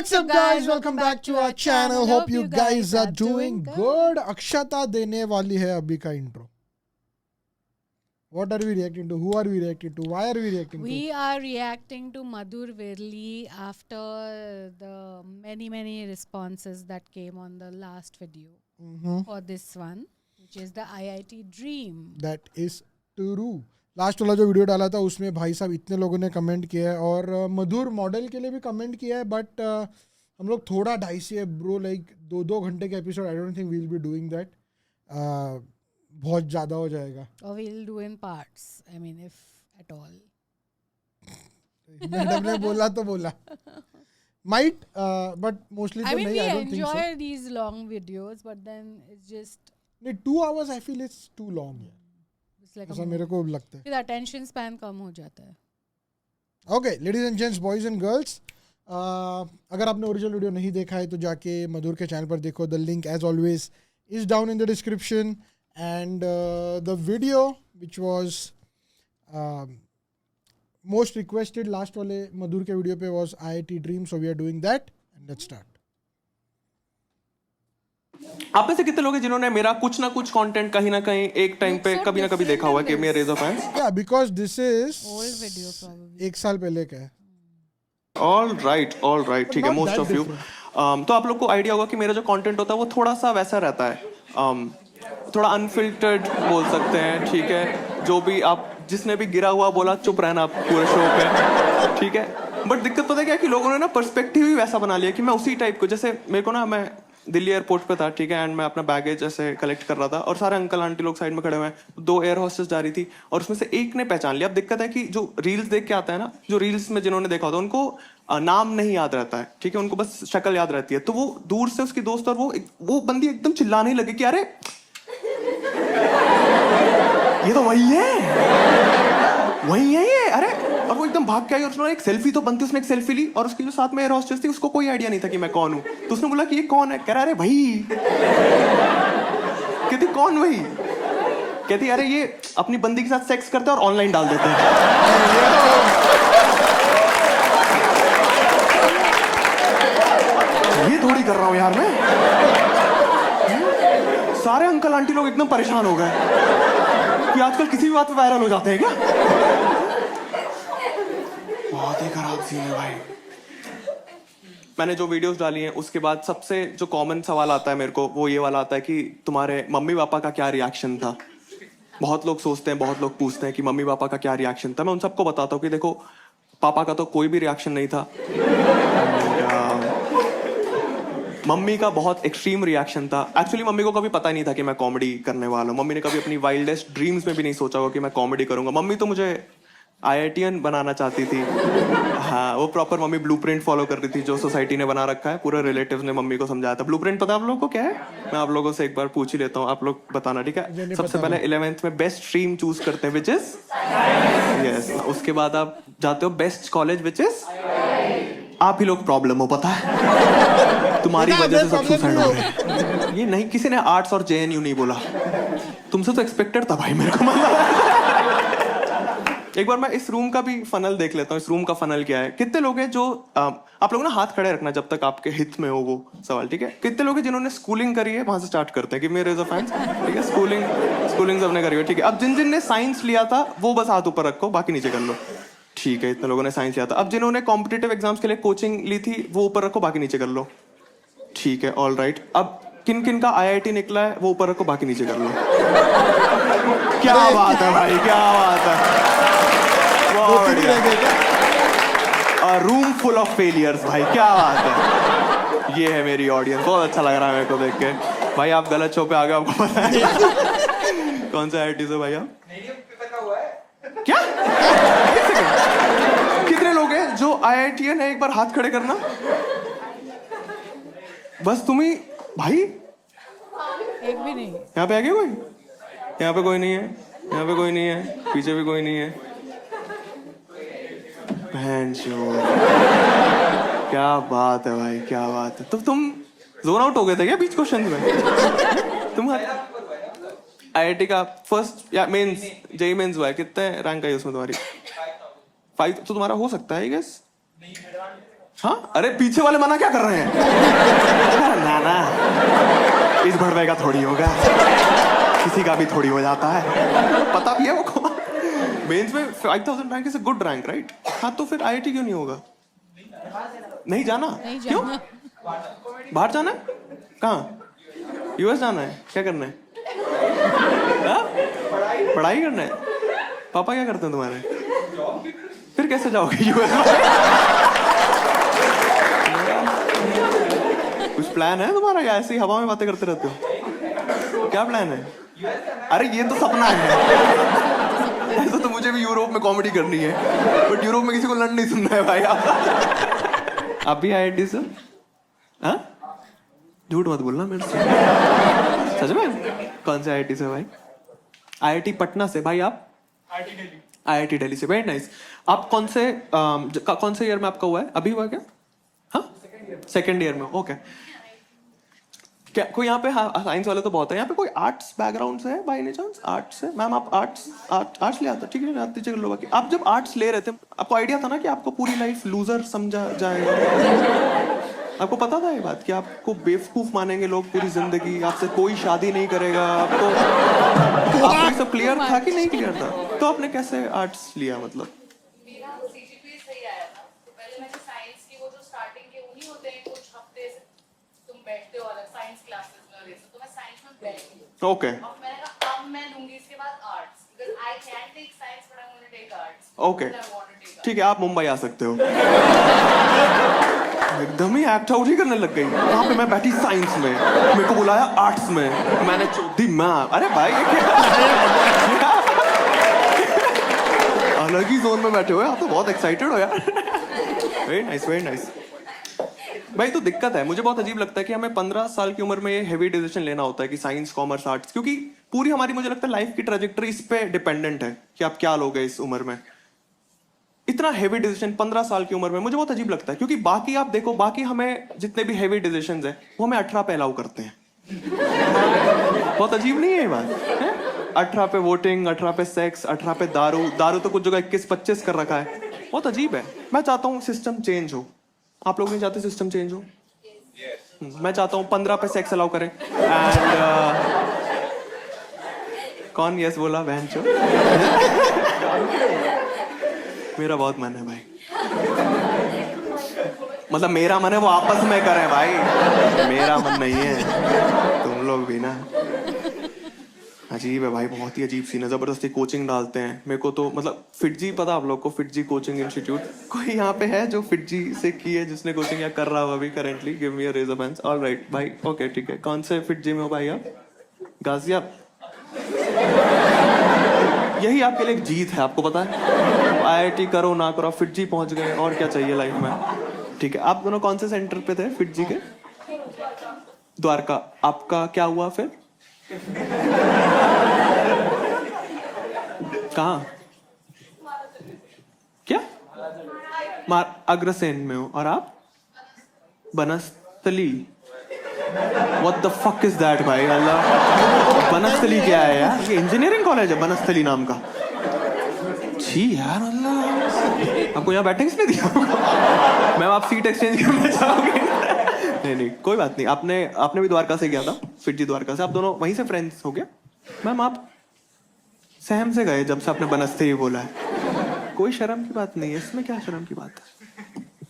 What's up guys, welcome back to our channel. Hope you guys are doing good. अक्षता देने वाली है अभी का intro. What are we reacting to? Who are we reacting to? Why are we reacting to? We are reacting to Madhur Virli after the many responses that came on the last video for this one, which is the IIT Dream. That is true. Last वाला जो video डाला था उसमें भाई साहब इतने लोगों ने कमेंट किया है और मधुर मॉडल के लिए भी कमेंट किया है, बट हम लोग थोड़ा ढाई है ब्रो, लाइक 2 घंटे का episode. I don't think we will be doing that. बहुत ज़्यादा हो जाएगा. Or we'll do in parts. I mean, if at all. Madam ने बोला तो बोला. Might, but mostly I तो mean, नहीं. we I don't think so. enjoy these long videos, but then it's just. नहीं, 2 hours I feel it's too long. It's like ऐसा मेरे को लगता है. फिर attention span कम हो जाता है. Okay, ladies and gents, boys and girls. अगर आपने ओरिजिनल वीडियो नहीं देखा है तो जाके मधुर के चैनल पर देखो. The link as always is down in the description. And the video which was most requested last वाले मधुर के वीडियो पे was IIT dream. So we are doing that and let's start. आप में से कितने लोग हैं जिन्होंने मेरा कुछ ना कुछ कंटेंट कहीं ना कहीं एक टाइम पे कभी ना कभी देखा हुआ है कि मेरे रेजर फैंस? या because this is Old video probably. 1 साल पहले का है. ऑल राइट ठीक है, Not most that of you. तो आप लोग को आइडिया होगा कि मेरा जो कंटेंट होता है वो थोड़ा सा वैसा रहता है, थोड़ा अनफिल्टर्ड बोल सकते हैं. ठीक है, जो भी आप जिसने भी गिरा हुआ बोला चुप रहना पूरे शो पे. ठीक है, बट दिक्कत पता है क्या कि लोगों ने ना पर्सपेक्टिव ही वैसा बना लिया कि मैं उसी टाइप को, जैसे मेरे को ना, मैं दिल्ली एयरपोर्ट पे था. ठीक है, एंड मैं अपना बैगेज ऐसे कलेक्ट कर रहा था और सारे अंकल आंटी लोग साइड में खड़े हुए हैं. 2 एयर होस्टेस जा रही थी और उसमें से एक ने पहचान लिया. अब दिक्कत है कि जो रील्स देख के आता है ना, जो रील्स में जिन्होंने देखा होता है उनको नाम नहीं याद रहता है. ठीक है, उनको बस शक्ल याद रहती है. तो वो दूर से उसकी दोस्त और वो बंदी एकदम चिल्लाने ही लगी कि अरे ये तो वही है ये, अरे. और वो एकदम भाग के आई और उसने एक सेल्फी तो बनती, उसने एक सेल्फी ली और उसकी जो साथ में एयर होस्टेस थी उसको कोई आइडिया नहीं था कि मैं कौन हूं. तो उसने बोला कि ये कौन है? कह रहा अरे भाई. कहती कौन भाई? कहती अरे ये अपनी बंदी के साथ सेक्स करते हैं और ऑनलाइन डाल देते हैं. ये थोड़ी कर रहा हूं यार मैं. सारे अंकल आंटी लोग एकदम परेशान हो गए कि आजकल किसी भी बात पे वायरल हो जाते हैं क्या. बहुत ही खराब सीन है भाई. मैंने जो वीडियोस डाली हैं उसके बाद सबसे जो कॉमन सवाल आता है मेरे को वो ये वाला आता है कि तुम्हारे मम्मी पापा का क्या रिएक्शन था. बहुत लोग सोचते हैं, बहुत लोग पूछते हैं कि मम्मी पापा का क्या रिएक्शन था. मैं उन सबको बताता हूँ कि देखो, पापा का तो कोई भी रिएक्शन नहीं था. मम्मी का बहुत एक्सट्रीम रिएक्शन था. एक्चुअली मम्मी को कभी पता नहीं था कि मैं कॉमेडी करने वाला हूँ. मम्मी ने कभी अपनी वाइल्डेस्ट ड्रीम्स में भी नहीं सोचा होगा कि मैं कॉमेडी करूंगा. मम्मी तो मुझे IITian बनाना चाहती थी. हाँ, वो प्रॉपर मम्मी ब्लूप्रिंट फॉलो कर रही थी जो सोसाइटी ने बना रखा है. पूरे रिलेटिव्स ने मम्मी को समझाया था. ब्लूप्रिंट पता है आप लोगों को क्या है? मैं आप लोगों से एक बार पूछ ही लेता हूँ, आप लोग बताना. ठीक है, सबसे पहले 11th में बेस्ट स्ट्रीम चूज करते हैं विच इज यस. उसके बाद आप जाते हो बेस्ट कॉलेज विच इज. आप ही लोग प्रॉब्लम हो, पता है तुम्हारी वजह से सब सुसाइड हो रहे. ये नहीं, किसी ने आर्ट्स और JNU नहीं बोला. तुमसे तो एक्सपेक्टेड था भाई मेरे को. एक बार मैं इस रूम का भी फनल देख लेता हूँ. इस रूम का फनल क्या है? कितने लोग हैं जो आप लोग ना हाथ खड़े रखना जब तक आपके हित में हो वो सवाल. ठीक है, कितने लोग हैं जिन्होंने स्कूलिंग करी है? वहां से स्टार्ट करते हैं कि मेरे रेजर फैंस. ठीक है, स्कूलिंग सबने करी है. ठीक है, अब जिन ने साइंस लिया था वो बस हाथ ऊपर रखो, बाकी नीचे कर लो. ठीक है, इतने लोगों ने साइंस लिया था. अब जिन्होंने कॉम्पिटेटिव एग्जाम्स के लिए कोचिंग ली थी वो ऊपर रखो, बाकी नीचे कर लो. ठीक है, ऑल राइट. अब किन किन का IIT निकला है वो ऊपर रखो, बाकी नीचे कर लो. क्या बात है भाई, क्या बात है. रूम फुल ऑफ फेलियर्स भाई, क्या बात है. ये है मेरी ऑडियंस. बहुत अच्छा लग रहा है मेरे को देख के. भाई आप गलत शो पे आ गए, आपको पता है. कौन सा IIT से भाई आप? क्या? कितने लोग हैं जो IITian है? एक बार हाथ खड़े करना. बस तुम ही भाई. एक भी नहीं. यहाँ पे आ गया कोई? यहाँ पे कोई नहीं है, यहाँ पे कोई नहीं है, पीछे भी कोई नहीं है. क्या बात है भाई, क्या बात है. तो तुम जोन आउट हो गए थे क्या बीच क्वेश्चन में? तुम IIT का फर्स्ट या मेंस, JEE मेंस हुआ है, कितने रैंक आई उसमें तुम्हारी? 5 तो तुम्हारा हो सकता है आई गेस. हाँ अरे पीछे वाले मना क्या कर रहे हैं? ना ना इस भड़वे का थोड़ी होगा, किसी का भी थोड़ी हो जाता है, पता भी है वो कौन। मेंस में 5000 rank is a good rank right? हाँ तो फिर आईआईटी क्यों नहीं होगा? नहीं जाना? नहीं क्यों? जाना। बाहर जाना है? कहाँ? यूएस जाना है? क्या करना है? हाँ? पढ़ाई करना है? पापा क्या करते हैं तुम्हारे? फिर कैसे जाओगे यूएस में? कुछ प्लान है तुम्हारा या ऐसे ही हवा में बातें करते रहते हो? क्या प्लान है? अरे ये तो सपना है। ऐसा तो मुझे भी यूरोप में कॉमेडी करनी है, बट यूरोप में किसी को लंड नहीं सुनना है भाई। आप भी आईआईटी से? हाँ? झूठ मत बोलना मेरे से। सच में? कौन से आईआईटी से भाई? आईआईटी पटना से। भाई आप? आईआईटी दिल्ली से। Very nice. आप कौन से ईयर में आपका हुआ है? अभी हुआ क्या? हाँ सेकेंड ईयर में। ओके क्या कोई यहाँ पे, हाँ साइंस वाले तो बहुत है यहाँ पे, कोई आर्ट्स बैकग्राउंड से है बाय एनी चांस? आर्ट्स से? मैम आप आर्ट्स ले आता? ठीक है आते चल लो। बाकी आप जब आर्ट्स ले रहे थे आपको आइडिया था ना कि आपको पूरी लाइफ लूजर समझा जाएगा? आपको पता था ये बात कि आपको बेवकूफ मानेंगे लोग पूरी जिंदगी, आपसे कोई शादी नहीं करेगा? आपको ये सब क्लियर था कि नहीं क्लियर था? तो आपने कैसे आर्ट्स लिया? मतलब मेरा सीजीपीए सही आया था, तो पहले मैंने साइंस की वो जो स्टार्टिंग के उन्हीं होते हैं कुछ हफ्ते से तुम बैठते हो अलग साइंस क्लासेस में, वैसे तो मैं साइंस में बैठ गई। ओके और मैंने कहा अब मैं लूंगी इसके बाद arts, because I can take science but I want to take arts. Okay ठीक है आप मुंबई आ सकते हो। एकदम ही एक्ट आउट ही करने लग गई। वहां पे मैं बैठी साइंस में, मेरे को बुलाया आर्ट्स में, मैंने चौथी मैम। अरे भाई ये क्या? अलग ही जोन में बैठे हो आप तो, बहुत एक्साइटेड हो यार। Very nice very nice. भाई तो दिक्कत है, मुझे बहुत अजीब लगता है कि हमें 15 साल की उम्र में ये हेवी डिसीजन लेना होता है कि साइंस कॉमर्स आर्ट्स, क्योंकि पूरी हमारी मुझे लगता है लाइफ की ट्रेजेक्टरी इस पे डिपेंडेंट है कि आप क्या लोगे इस उम्र में। इतना हेवी डिसीजन 15 साल की उम्र में मुझे बहुत अजीब लगता है, क्योंकि बाकी आप देखो, बाकी हमें जितने भी हेवी डिसीजन है वो हमें 18 पे अलाउ करते हैं। बहुत अजीब नहीं है ये बात? 18 पे वोटिंग, 18 पे सेक्स, 18 पे दारू तो कुछ जगह 21-25 कर रखा है। बहुत अजीब है। मैं चाहता हूँ सिस्टम चेंज हो। आप लोग नहीं चाहते सिस्टम चेंज हो? मैं चाहता हूँ 15 पे सेक्स अलाउ करें। एंड कौन यस बोला? बहन चो। मेरा बहुत मन है भाई, मतलब मेरा मन है वो आपस में करें भाई, मेरा मन नहीं है। तुम लोग भी ना अजीब है भाई, बहुत ही अजीब सीन है। जबरदस्ती कोचिंग डालते हैं मेरे को तो, मतलब फिटजी पता आप लोग को? फिटजी कोचिंग इंस्टीट्यूट, कोई यहाँ पे है जो फिटजी से की है, जिसने कोचिंग या कर रहा हो अभी currently? Give me a raise of hands. Alright भाई, ओके ठीक है। कौन से फिटजी में हो भाई आप? गाजिया? यही आपके लिए एक जीत है, आपको पता है। आईआईटी करो ना करो, फिटजी पहुंच गए, और क्या चाहिए लाइफ में? ठीक है। आप दोनों कौन से सेंटर पे थे फिटजी के? द्वारका। आपका क्या हुआ फिर? कहाँ? क्या? अग्रसेन में हो। और आप? Banasthali. What the fuck is that भाई? अल्लाह, बनस्थली क्या है यार? ये इंजीनियरिंग कॉलेज है बनस्थली नाम का? छी यार अल्लाह, आपको यहाँ बैठने किसने दिया? मैम आप सीट एक्सचेंज करना चाहोगे? नहीं कोई बात नहीं। आपने भी द्वारका से गया था, फिटजी द्वारका से, आप दोनों वहीं से फ्रेंड्स हो गया? मैम आप सहम से गए जब से आपने बनस्थली बोला है। कोई शर्म की बात नहीं है इसमें, क्या शर्म की बात है?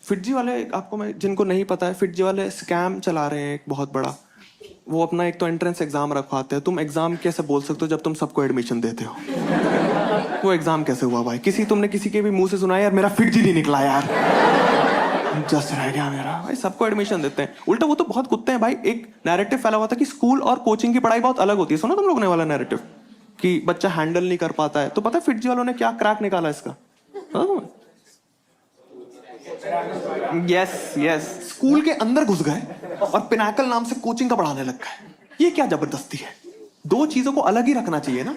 फिटजी वाले, आपको मैं, जिनको नहीं पता है, फिटजी वाले स्कैम चला रहे हैं एक बहुत बड़ा। वो अपना एक तो एंट्रेंस एग्जाम रखवाते हैं। तुम एग्जाम कैसे बोल सकते हो जब तुम सबको एडमिशन देते हो? वो एग्जाम कैसे हुआ भाई? तुमने किसी के भी मुंह से सुना यार मेरा फिटजी नहीं निकला यार, जस्ट रह गया मेरा? भाई सबको एडमिशन देते हैं। उल्टा वो तो बहुत कुत्ते हैं भाई। एक नैरेटिव फैला हुआ था कि स्कूल और कोचिंग की पढ़ाई बहुत अलग होती है। सुना तुम लोगों ने वाला नैरेटिव कि बच्चा हैंडल नहीं कर पाता है? तो पता है फिटजी वालों ने क्या क्रैक निकाला इसका? यस स्कूल के अंदर घुस गए और पिनाकल नाम से कोचिंग का पढ़ाने लग गए। ये क्या जबरदस्ती है? दो चीजों को अलग ही रखना चाहिए ना।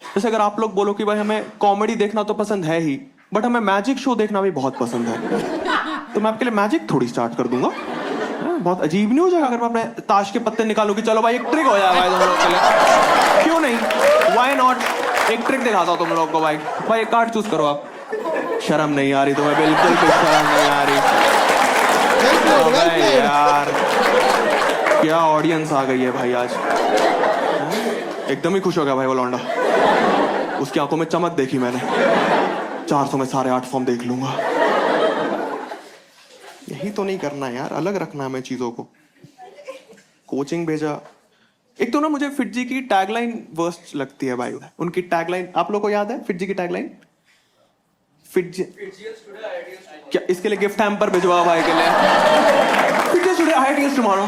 जैसे अगर आप लोग बोलो कि भाई हमें कॉमेडी देखना तो पसंद है ही, बट हमें मैजिक शो देखना भी बहुत पसंद है, तो मैं आपके लिए मैजिक थोड़ी स्टार्ट कर दूंगा। बहुत अजीब नहीं हो जाएगा अगर मैं अपने ताश के पत्ते निकालूं कि चलो भाई एक ट्रिक हो जाएगा भाई तुम लोग के लिए? क्यों नहीं, व्हाई नॉट? एक ट्रिक दिखाता हूं तुम लोग को भाई एक कार्ड चूज करो आप। शर्म नहीं आ रही तुम्हें? बिल्कुल भी शर्म नहीं आ रही। अबे यार क्या ऑडियंस आ गई है भाई आज। एकदम ही खुश हो गया भाई वो लौंडा। उसकी आंखों में चमक देखी मैंने। 400 में सारे 8 फॉर्म देख लूंगा। यही तो नहीं करना है यार, अलग रखना है हमें चीजों को। कोचिंग भेजा। एक तो ना मुझे फिटजी की टैगलाइन वर्स्ट लगती है भाई। उनकी टैगलाइन आप लोगों को याद है? फिटजी की टैगलाइन फिटजी क्या, इसके लिए गिफ्ट हैम्पर भिजवाओ भाई के लिए। FIITJEE today IITians tomorrow.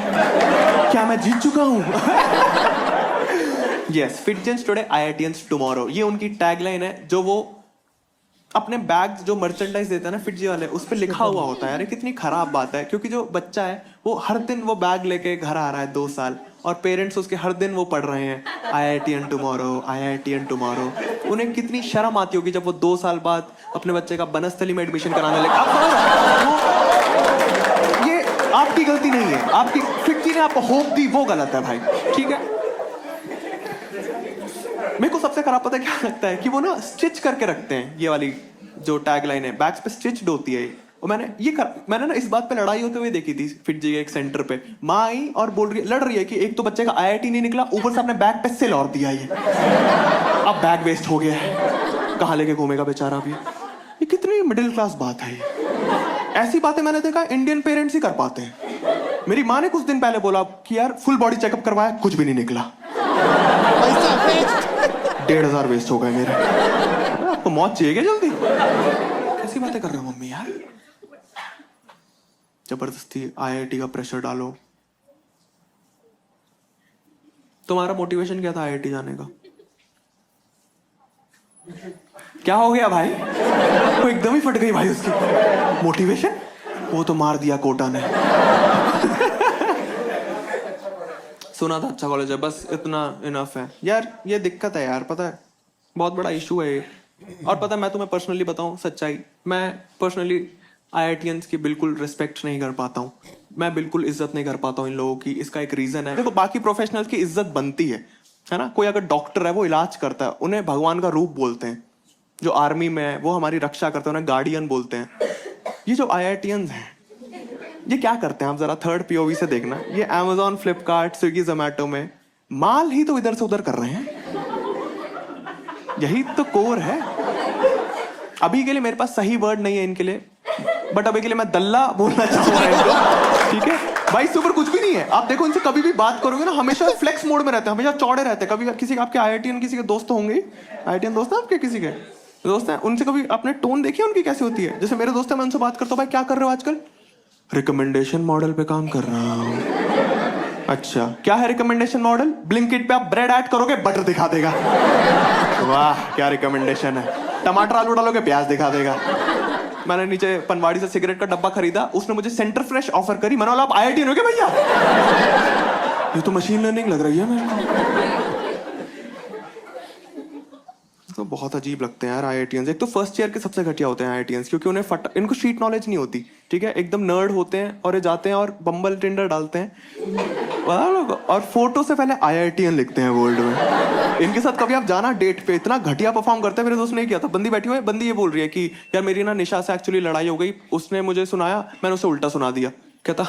क्या मैं जीत चुका हूं? यस, फिटजेंस टुडे आईआईटीएंस टुमारो, ये उनकी टैगलाइन है। जो वो अपने बैग जो मर्चेंडाइज देता है ना फिटजी वाले, उस पर लिखा हुआ होता है। यार कितनी खराब बात है, क्योंकि जो बच्चा है वो हर दिन वो बैग लेके घर आ रहा है 2 साल, और पेरेंट्स उसके हर दिन वो पढ़ रहे हैं आईआईटीएन टुमारो, आईआईटीएन टुमारो। उन्हें कितनी शर्म आती होगी जब वो 2 साल बाद अपने बच्चे का बनस्थली में एडमिशन कराने लगे। ये आपकी गलती नहीं है, आपकी फिटजी ने आपको होप दी, वो गलत है भाई। ठीक है, मेरे को सबसे खराब पता है क्या लगता है कि वो ना स्टिच करके रखते हैं। ये वाली जो टैगलाइन है बैग्स पे स्टिच्ड होती है। और मैंने ना इस बात पे लड़ाई होते हुए देखी थी फिटजी के एक सेंटर पे। माँ आई और लड़ रही है कि एक तो बच्चे का आईआईटी नहीं निकला, ऊपर से अपने बैग पे सिल और दिया। ये अब बैग वेस्ट हो गया है, कहाँ लेके घूमेगा बेचारा भी। ये कितनी मिडिल क्लास बात है ये। ऐसी बातें मैंने देखा इंडियन पेरेंट्स ही कर पाते हैं। मेरी माँ ने कुछ दिन पहले बोला कि यार फुल बॉडी चेकअप करवाया, कुछ भी नहीं निकला। 1500 वेस्ट हो गए मेरे। आपको मौत चाहिए क्या जल्दी? कैसी बातें कर रहे हो मम्मी यार। जबरदस्ती आईआईटी का प्रेशर डालो। तुम्हारा मोटिवेशन क्या था आईआईटी जाने का? क्या हो गया भाई? वो एकदम ही फट गई भाई उसकी मोटिवेशन। वो तो मार दिया कोटा ने। सुना था अच्छा कॉलेज है, बस इतना इनफ है यार। ये दिक्कत है यार, पता है बहुत बड़ा इशू है ये। और पता है मैं तुम्हें पर्सनली बताऊं सच्चाई, मैं पर्सनली आईआईटीएंस की बिल्कुल रिस्पेक्ट नहीं कर पाता हूँ। मैं बिल्कुल इज्जत नहीं कर पाता हूँ इन लोगों की। इसका एक रीजन है। देखो बाकी प्रोफेशनल्स की इज्जत बनती है ना। कोई अगर डॉक्टर है वो इलाज करता है, उन्हें भगवान का रूप बोलते हैं। जो आर्मी में है वो हमारी रक्षा करते हैं, उन्हें गार्डियन बोलते हैं। ये जो आईआईटीएंस हैं ये क्या करते हैं आप जरा थर्ड पीओवी से देखना। ये अमेजॉन, फ्लिपकार्ट, स्विगी, जोमैटो में माल ही तो इधर से उधर कर रहे हैं। यही तो कोर है। अभी के लिए मेरे पास सही वर्ड नहीं है इनके लिए, बट अभी के लिए मैं दल्ला बोलना चाहूंगा इनको। ठीक है भाई, इससे ऊपर कुछ भी नहीं है। आप देखो इनसे कभी भी बात करोगे ना, हमेशा फ्लेक्स मोड में रहते हैं, हमेशा चौड़े रहते हैं। कभी किसी आपके आईआईटीएन किसी के दोस्त होंगे, आईआईटीएन दोस्त है आपके, किसी के दोस्त हैं, उनसे कभी आपने टोन देखी उनकी कैसी होती है? जैसे मेरे दोस्त है, मैं उनसे बात करता हूँ, भाई क्या कर रहे हो आजकल? रिकमेंडेशन मॉडल पे काम कर रहा हूँ। अच्छा क्या है रिकमेंडेशन मॉडल? ब्लिंकिट पे आप ब्रेड ऐड करोगे बटर दिखा देगा। वाह क्या रिकमेंडेशन है। टमाटर आलू डालोगे प्याज दिखा देगा। मैंने नीचे पनवाड़ी से सिगरेट का डब्बा खरीदा, उसने मुझे सेंटर फ्रेश ऑफर करी। मैंने बोला आप आईआईटीएन हो क्या भैया? ये तो मशीन लर्निंग लग रही है मेरे को। तो बहुत अजीब लगते हैं यार आईआईटीएंस। एक तो फर्स्ट ईयर के सबसे घटिया होते हैं आईआईटीएंस, क्योंकि उन्हें इनको शीट नॉलेज नहीं होती। ठीक है, एकदम नर्ड होते हैं और ये जाते हैं और बम्बल टिंडर डालते हैं और फोटो से पहले आईआईटीएन लिखते हैं वर्ल्ड में। इनके साथ कभी आप जाना डेट पे, इतना घटिया परफॉर्म करते हैं। मेरे दोस्त ने किया था, बंदी बैठी हुई है, बंदी ये बोल रही है कि यार मेरी ना निशा से एक्चुअली लड़ाई हो गई, उसने मुझे सुनाया, मैंने उसे उल्टा सुना दिया। कहता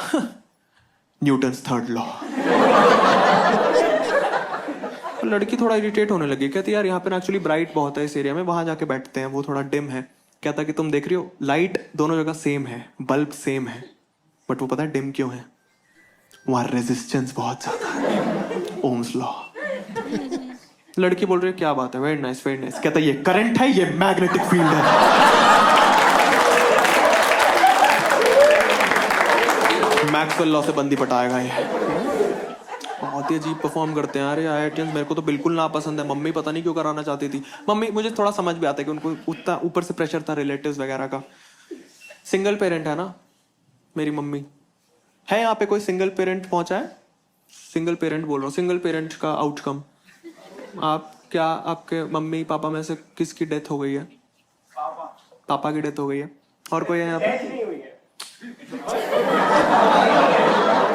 न्यूटन्स थर्ड लॉ। लड़की थोड़ा इरिटेट होने लगी, कहती यार यहाँ पे एक्चुअली ब्राइट बहुत है इस एरिया में, वहां जाके बैठते हैं, वो थोड़ा डिम है। कहता कि तुम देख रही हो लाइट दोनों जगह सेम है, बल्ब सेम है, बट वो पता है डिम क्यों है? वहां रेजिस्टेंस बहुत ज्यादा है, ओम्स लॉ। लड़की बोल रही है क्या बात है, वेरी नाइस वेरी नाइस। कहता ये करंट है, ये मैग्नेटिक फील्ड है। मैक्सवेल लॉ से बंदी पटाएगा ये। बहुत ही अजीब परफॉर्म करते हैं यार ये आईआईटीएंस। मेरे को तो बिल्कुल ना पसंद है। मम्मी पता नहीं क्यों कराना चाहती थी। मम्मी मुझे थोड़ा समझ भी आता है कि उनको उतना ऊपर से प्रेशर था रिलेटिव्स वगैरह का। सिंगल पेरेंट है ना मेरी मम्मी। है यहाँ पे कोई सिंगल पेरेंट पहुंचा है? सिंगल पेरेंट बोल रहा हूँ, सिंगल पेरेंट का आउटकम। आप क्या, आपके मम्मी पापा में से किसकी डेथ हो गई है? पापा की डेथ हो गई है। और कोई है यहाँ पे?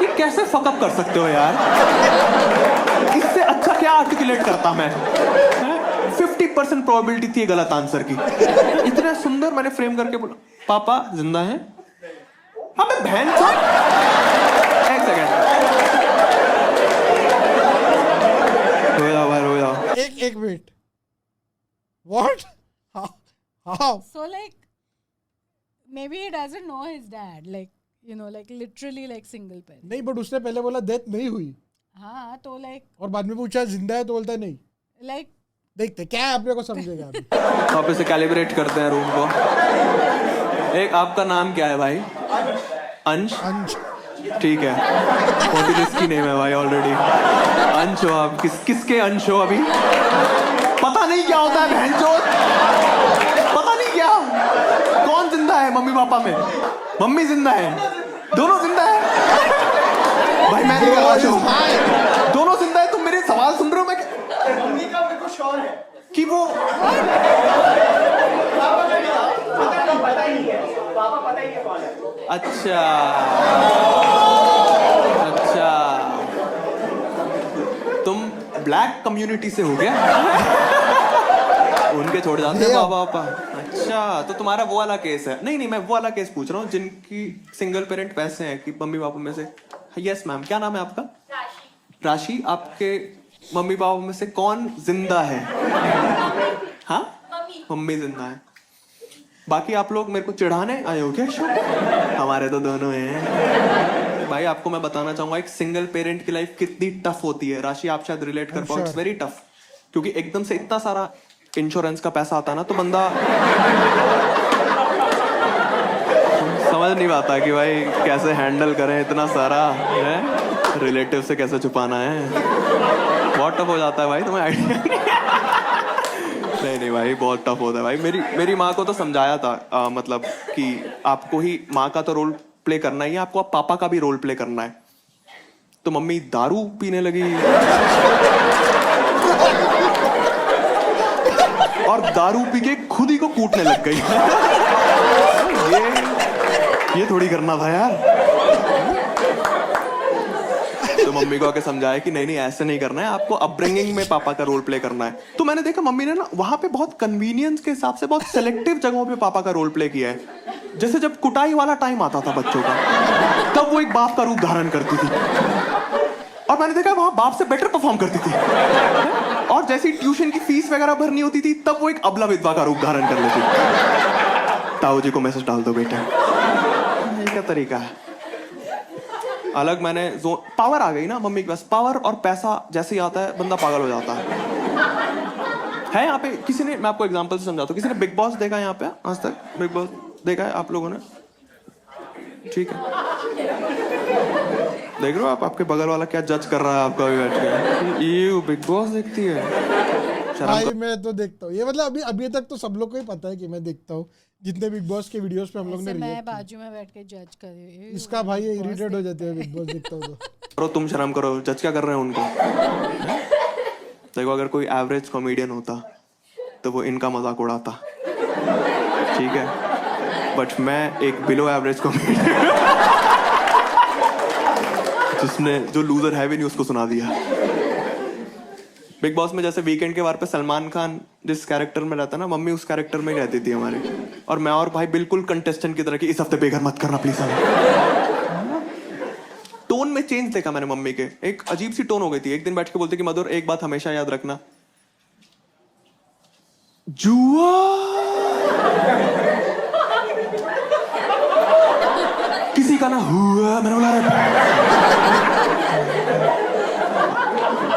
ये कैसे फकअप कर सकते हो यार? इससे अच्छा क्या आर्टिकुलेट करता मैं? 50% प्रोबेबिलिटी थी गलत आंसर की। इतना सुंदर मैंने फ्रेम करके बोला पापा जिंदा हैं, अबे बहन चोद, एक सेकंड, रो जाओ भाई, रो जाओ। एक minute, what? How? So like maybe he doesn't know his dad, like you know, like literally like single parent. नहीं, बट उसने पहले बोला डेथ नहीं हुई हाँ तो like और बाद में पूछा जिंदा है तो बोलता नहीं। like देखते क्या है, अपने को समझेगा अभी। वापस से कैलिब्रेट करते हैं रूम को। एक आपका नाम क्या है भाई? अंश। अंश। ठीक है, बहुत ही रिस्की नेम है भाई ऑलरेडी। अंश हो आप? किसके अंश हो अभी? पता नहीं क्या होता है बहनचोद, पता नहीं क्या। कौन जिंदा है मम्मी पापा में? मम्मी जिंदा है, दोनों जिंदा है भाई। मैं नहीं कर रहा शो, दोनों जिंदा है। तुम मेरे सवाल सुन रहे हो? मैं मम्मी का मेरे को श्योर है कि वो पता ही नहीं है, पापा पता ही नहीं कौन है। अच्छा अच्छा, तुम ब्लैक कम्युनिटी से हो गया? उनके छोड़ जाते हैं पापा पापा। अच्छा, तो तुम्हारा वो वाला केस है? नहीं नहीं, मैं वो वाला केस पूछ रहा हूँ जिनकी सिंगल पेरेंट वैसे हैं कि मम्मी पापा में से। यस मैम, क्या नाम है आपका? राशि। राशि। आपके मम्मी पापा में से कौन जिंदा है? हाँ, मम्मी जिंदा है। बाकी आप लोग मेरे को चिढ़ाने आए हो क्या शो? हमारे तो दोनों हैं भाई। आपको मैं बताना चाहूंगा एक सिंगल पेरेंट की लाइफ कितनी टफ होती है। राशि आप शायद रिलेट कर पाओ, इट्स वेरी टफ। क्योंकि एकदम से इतना सारा इंश्योरेंस का पैसा आता है ना, तो बंदा समझ नहीं पाता कि भाई कैसे हैंडल करें इतना सारा है, रिलेटिव से कैसे छुपाना है। बहुत टफ हो जाता है भाई, तुम्हें आइडिया नहीं। नहीं भाई, बहुत टफ होता है भाई। मेरी माँ को तो समझाया था मतलब कि आपको ही माँ का तो रोल प्ले करना ही है, आपको आप पापा का भी रोल प्ले करना है। तो मम्मी दारू पीने लगी और दारू पी के खुद ही को कूटने लग गई। ये थोड़ी करना था यार। तो मम्मी को आके समझाया कि नहीं नहीं, ऐसे नहीं करना है, आपको अपब्रिंगिंग में पापा का रोल प्ले करना है। तो मैंने देखा मम्मी ने ना वहां पे बहुत कन्वीनियंस के हिसाब से बहुत सिलेक्टिव जगहों पे पापा का रोल प्ले किया है। जैसे जब कुटाई वाला टाइम आता था बच्चों का, तब वो एक बाप का रूप धारण करती थी और मैंने देखा वहां बाप से बेटर परफॉर्म करती थी। और जैसी ट्यूशन की फीस वगैरह भरनी होती थी, तब वो एक अबला विधवा का रूप धारण कर लेती। ताऊ जी को मैसेज डाल दो बेटा। ये क्या तरीका है? अलग मैंने पावर आ गई ना मम्मी के पास। पावर और पैसा जैसे ही आता है बंदा पागल हो जाता है यहाँ पे। किसी ने, मैं आपको एग्जांपल से समझाता हूँ, किसी ने बिग बॉस देखा है यहाँ पे आज तक? बिग बॉस देखा है आप लोगों ने? ठीक है, देख रहे हो आप, आपके बगल वाला क्या जज कर रहा है आपका अभी बैठ के। ये बिग बॉस देखती है? भाई मैं तो देखता हूँ ये, मतलब अभी तक तो सब लोग को ही पता है कि मैं देखता हूँ जितने बिग बॉस के वीडियोस पे हम लोग ने मैं react किया। बाजू में बैठ के जज कर रही हूँ। इसका भाई इरिटेट हो जाते हैं बिग बॉस देखता हूँ तो। करो तुम, शर्म करो। जज क्या कर रहे हैं उनको? देखो, अगर कोई एवरेज कॉमेडियन होता तो वो इनका मजाक उड़ाता, ठीक है? बट मैं एक बिलो एवरेज कॉमेडियन जिसने, जो लूजर है भी नहीं, उसको सुना दिया। बिग बॉस में जैसे वीकेंड के वार पे सलमान खान जिस कैरेक्टर में रहता ना, मम्मी उस कैरेक्टर में रहती थी हमारी। और मैं और भाई बिल्कुल कंटेस्टेंट की तरह की, इस हफ्ते बेघर मत करना प्लीज। टोन में चेंज देखा मैंने मम्मी के, एक अजीब सी टोन हो गई थी। एक दिन बैठ के बोलते कि मधुर एक बात हमेशा याद रखना, जुआ किसी का ना हुआ। मैंने बोला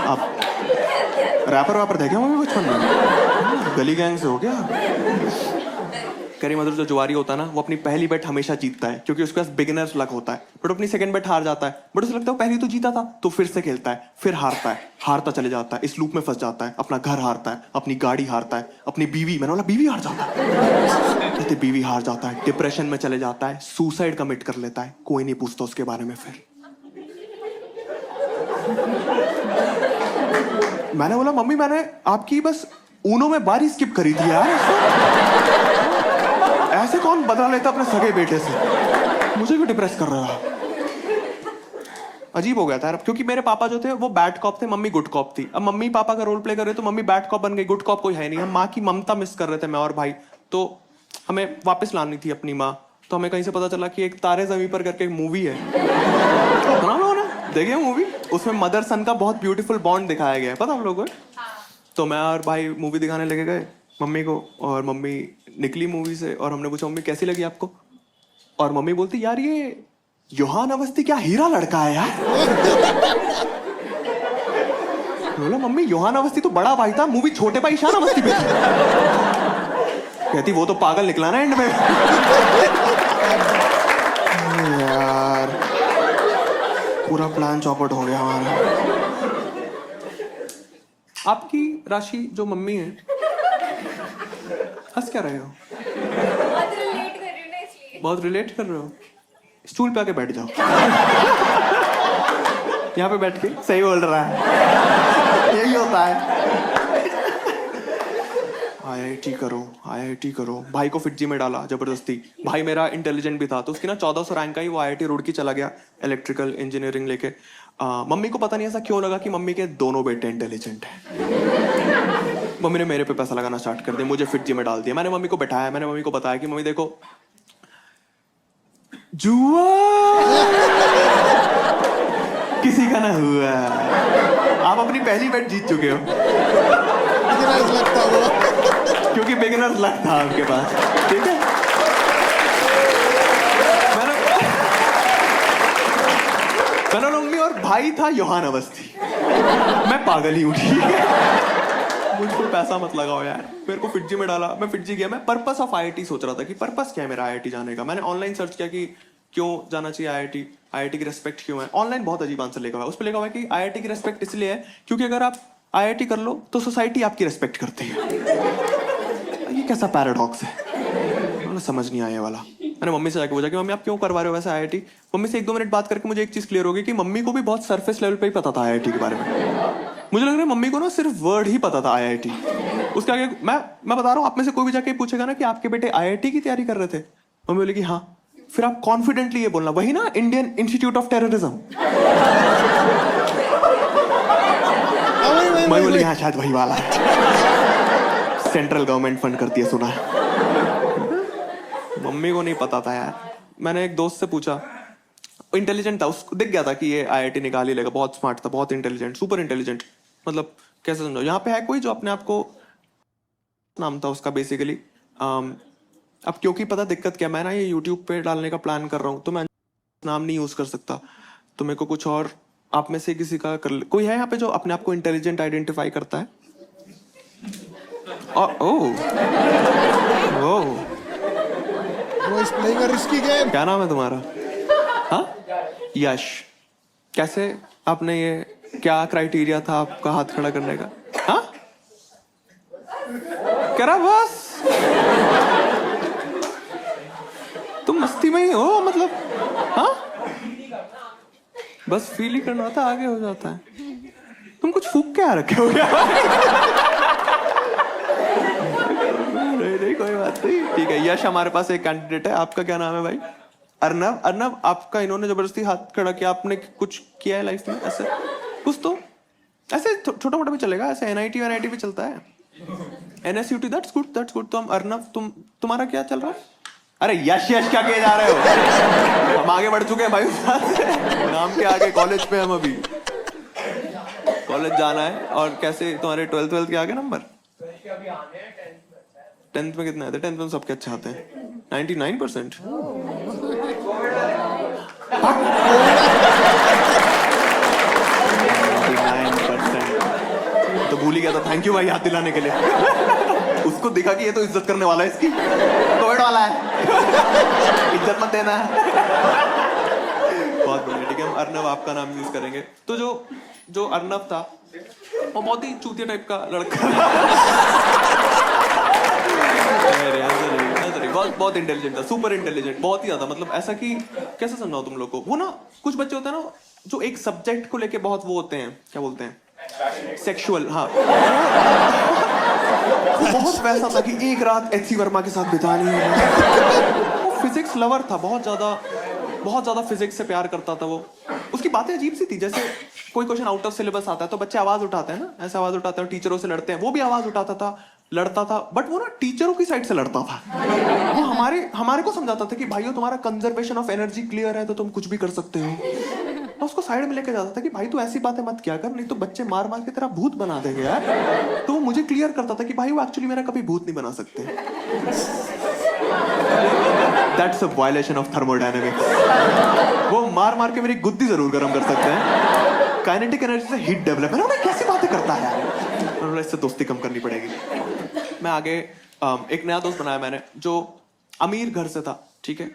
आप रैपर वापर थे क्या मम्मी बचपन में? गली गैंग से हो क्या? करी मधुर जो जुआरी होता है ना, वो अपनी पहली बेट हमेशा जीतता है क्योंकि उसके पास बिगिनर्स लक होता है। बट अपनी सेकंड बेट हार जाता है, बट उसे लगता है पहली तो जीता था, तो फिर से खेलता है, फिर हारता है, हारता चले जाता है, इस लूप में फंस जाता है। अपना घर हारता है, अपनी गाड़ी हारता है, अपनी बीवी, मैंने बोला बीवी हार जाता है, कहते बीवी हार जाता है, डिप्रेशन में चले जाता है, सुसाइड कमिट कर लेता है, कोई नहीं पूछता उसके बारे में। फिर मैंने बोला मम्मी मैंने आपकी बस ऊनो में बारी स्किप करी थी यार, ऐसे कौन बदला लेता अपने सगे बेटे से? मुझे क्यों डिप्रेस कर रहा? अजीब हो गया था यार, क्योंकि मेरे पापा जो थे वो बैड कॉप थे, मम्मी गुड कॉप थी। अब मम्मी पापा का रोल प्ले कर रहे तो मम्मी बैड कॉप बन गई, गुड कॉप कोई है नहीं। हम माँ की ममता मिस कर रहे थे, मैं और भाई। तो हमें वापस लानी थी अपनी माँ, तो हमें कहीं से पता चला कि एक तारे ज़मीं पर करके एक मूवी है, सुना हम लोगों ने, देखिए मूवी, उसमें मदर सन का बहुत ब्यूटीफुल बॉन्ड दिखाया गया है, पता हम लोगों को? तो मैं और भाई मूवी दिखाने लेके गए मम्मी को, और मम्मी निकली मूवी से और हमने पूछा मम्मी कैसी लगी आपको, और मम्मी बोलती यार ये योहान अवस्थी क्या हीरा लड़का है यार। बोला मम्मी योहान अवस्थी तो बड़ा भाई था, मूवी छोटे भाई ईशान अवस्थी पे थी। कहती वो तो पागल निकला ना एंड में। यार पूरा प्लान चौपट हो गया हमारा। आपकी राशि जो मम्मी है, हंस क्या रहे हो? बहुत रिलेट कर रहे हो। स्टूल पे आके बैठ जाओ। यहाँ पे बैठ के सही बोल रहा है, यही होता है। आईआईटी करो। भाई को फिटजी में डाला जबरदस्ती। भाई मेरा इंटेलिजेंट भी था, तो उसकी ना 1400 रैंक का ही वो आईआईटी रुड़की चला गया इलेक्ट्रिकल इंजीनियरिंग लेके। मम्मी को पता नहीं ऐसा क्यों लगा कि मम्मी के दोनों बेटे इंटेलिजेंट हैं। मम्मी ने मेरे पे पैसा लगाना स्टार्ट कर दिया, मुझे फिटजी में डाल दिया। मैंने मम्मी को बैठाया, मैंने मम्मी को बताया कि मम्मी देखो जुआ किसी का ना हुआ, आप अपनी पहली बेट जीत चुके हो। क्योंकि बिगिनर्स लक था आपके पास, ठीक है। मैंने मम्मी और भाई था योहान अवस्थी, मैं पागल ही उठी। मुझको पैसा मत लगाओ यार, मेरे को फिटजी में डाला, मैं फिटजी गया। मैं पर्पस ऑफ आईआईटी सोच रहा था कि पर्पस क्या है मेरा आईआईटी जाने का। मैंने ऑनलाइन सर्च किया कि क्यों जाना चाहिए आईआईटी, आईआईटी की रेस्पेक्ट क्यों है। ऑनलाइन बहुत अजीब आंसर लिखा हुआ है, उस पर लिखा हुआ है कि आईआईटी की रेस्पेक्ट इसलिए है क्योंकि अगर आप आईआईटी कर लो तो सोसाइटी आपकी रेस्पेक्ट करती है। ये कैसा पैराडॉक्स है, मुझे समझ नहीं आया वाला। मैंने मम्मी से जाके पूछा कि मम्मी आप क्यों करवा रहे हो वैसे आईआईटी। मम्मी से 1-2 मिनट बात करके मुझे एक चीज क्लियर हो गई कि मम्मी को भी बहुत सरफेस लेवल पे ही पता था आईआईटी के बारे में। मुझे लग रहा है मम्मी को ना सिर्फ वर्ड ही पता था आईआईटी, उसके आगे मैं बता रहा हूँ, आप में से कोई भी जाके पूछेगा ना कि आपके बेटे आईआईटी की तैयारी कर रहे थे, मम्मी बोली कि हाँ, फिर आप कॉन्फिडेंटली ये बोलना वही ना इंडियन इंस्टीट्यूट ऑफ टेररिज्म। मैं बोली हाँ शायद वही वाला है, सेंट्रल गवर्नमेंट फंड करती है सुना है। मम्मी को नहीं पता था यार। मैंने एक दोस्त से पूछा, इंटेलिजेंट था, उसको दिख गया था कि ये आईआईटी निकाल ही लेगा, बहुत स्मार्ट था, बहुत इंटेलिजेंट, सुपर इंटेलिजेंट। मतलब कैसे समझो, यहाँ पे है कोई जो अपने आप को, नाम था उसका बेसिकली। अब क्योंकि पता दिक्कत क्या, मैं ना ये यूट्यूब पे डालने का प्लान कर रहा हूँ, तो मैं नाम नहीं यूज कर सकता, तो मेरे को कुछ और आप में से किसी का कर ले। कोई है यहाँ पे जो अपने आप को इंटेलिजेंट आइडेंटिफाई करता है? क्या नाम है तुम्हारा? हाँ, यश। कैसे आपने ये, क्या क्राइटेरिया था आपका हाथ खड़ा करने का? हाँ, कह रहा बस तुम मस्ती में ही हो, मतलब हाँ, बस फील ही करना था, आगे हो जाता है। तुम कुछ फूक के आ रखे हो क्या? नहीं, कोई बात नहीं, ठीक है। यश हमारे पास एक कैंडिडेट है। आपका क्या नाम है भाई? अर्नव। अर्नव, आपका इन्होंने जबरदस्ती हाथ खड़ा किया, आपने कुछ किया है लाइफ में ऐसे कुछ? तो ऐसे छोटा मोटा भी चलेगा, ऐसे एनआईटी एनआईटी भी चलता है, NSUT, that's good, that's good. तो हम अर्नव, तुम्हारा क्या चल रहा है? अरे यश यश क्या किए जा रहे हो? हम आगे बढ़ चुके हैं भाई, नाम के आगे। कॉलेज पे हम अभी, कॉलेज जाना है। और कैसे तुम्हारे 12th के आगे नंबर? 10th में कितने आते? 10th में सबके अच्छे आते हैं, 99%। तो भूल ही गया था, थैंक यू भाई याद दिलाने के लिए। उसको दिखा कि ये तो इज्जत करने वाला है, इसकी कोविड वाला है, इज्जत मत देना है। बहुत बढ़िया, ठीक है। हम अर्नव आपका नाम यूज करेंगे। तो जो अर्नव था वो बहुत ही चूतिया टाइप का लड़का, बहुत इंटेलिजेंट था, सुपर इंटेलिजेंट, बहुत ही ज्यादा। मतलब ऐसा कि कैसे समझाओ तुम लोग को, वो ना कुछ बच्चे होते हैं ना जो एक सब्जेक्ट को लेके बहुत वो होते हैं, क्या बोलते हैं, सेक्सुअल। हाँ, बहुत वैसा था कि एक रात एचसी वर्मा के साथ बितानी है। वो फिजिक्स लवर था, बहुत ज्यादा फिजिक्स से प्यार करता था वो। उसकी बातें अजीब सी थी, जैसे कोई क्वेश्चन आउट ऑफ सिलेबस आता है तो बच्चे आवाज उठाते हैं ना, ऐसे आवाज उठाते हैं, टीचरों से लड़ते हैं, वो भी आवाज उठाता था। लड़ता था, बट वो ना टीचरों की साइड से लड़ता था। वो हमारे को समझाता था कि भाइयों तुम्हारा कंजर्वेशन ऑफ एनर्जी क्लियर है तो तुम कुछ भी कर सकते हो। तो उसको साइड में लेके जाता था कि भाई तू ऐसी बातें मत क्या कर, नहीं तो बच्चे मार मार के तेरा भूत बना देंगे यार। तो वो मुझे क्लियर करता था कि भाई वो एक्चुअली मेरा कभी भूत नहीं बना सकते। That's a violation of thermodynamics. वो मार मार के मेरी गुद्दी जरूर गर्म कर सकते हैं, काइनेटिक एनर्जी से हीट डेवलप है ना। कैसी बातें करता है यार, इससे दोस्ती कम करनी पड़ेगी। मैं आगे एक नया दोस्त बनाया मैंने जो अमीर घर से था, ठीक है।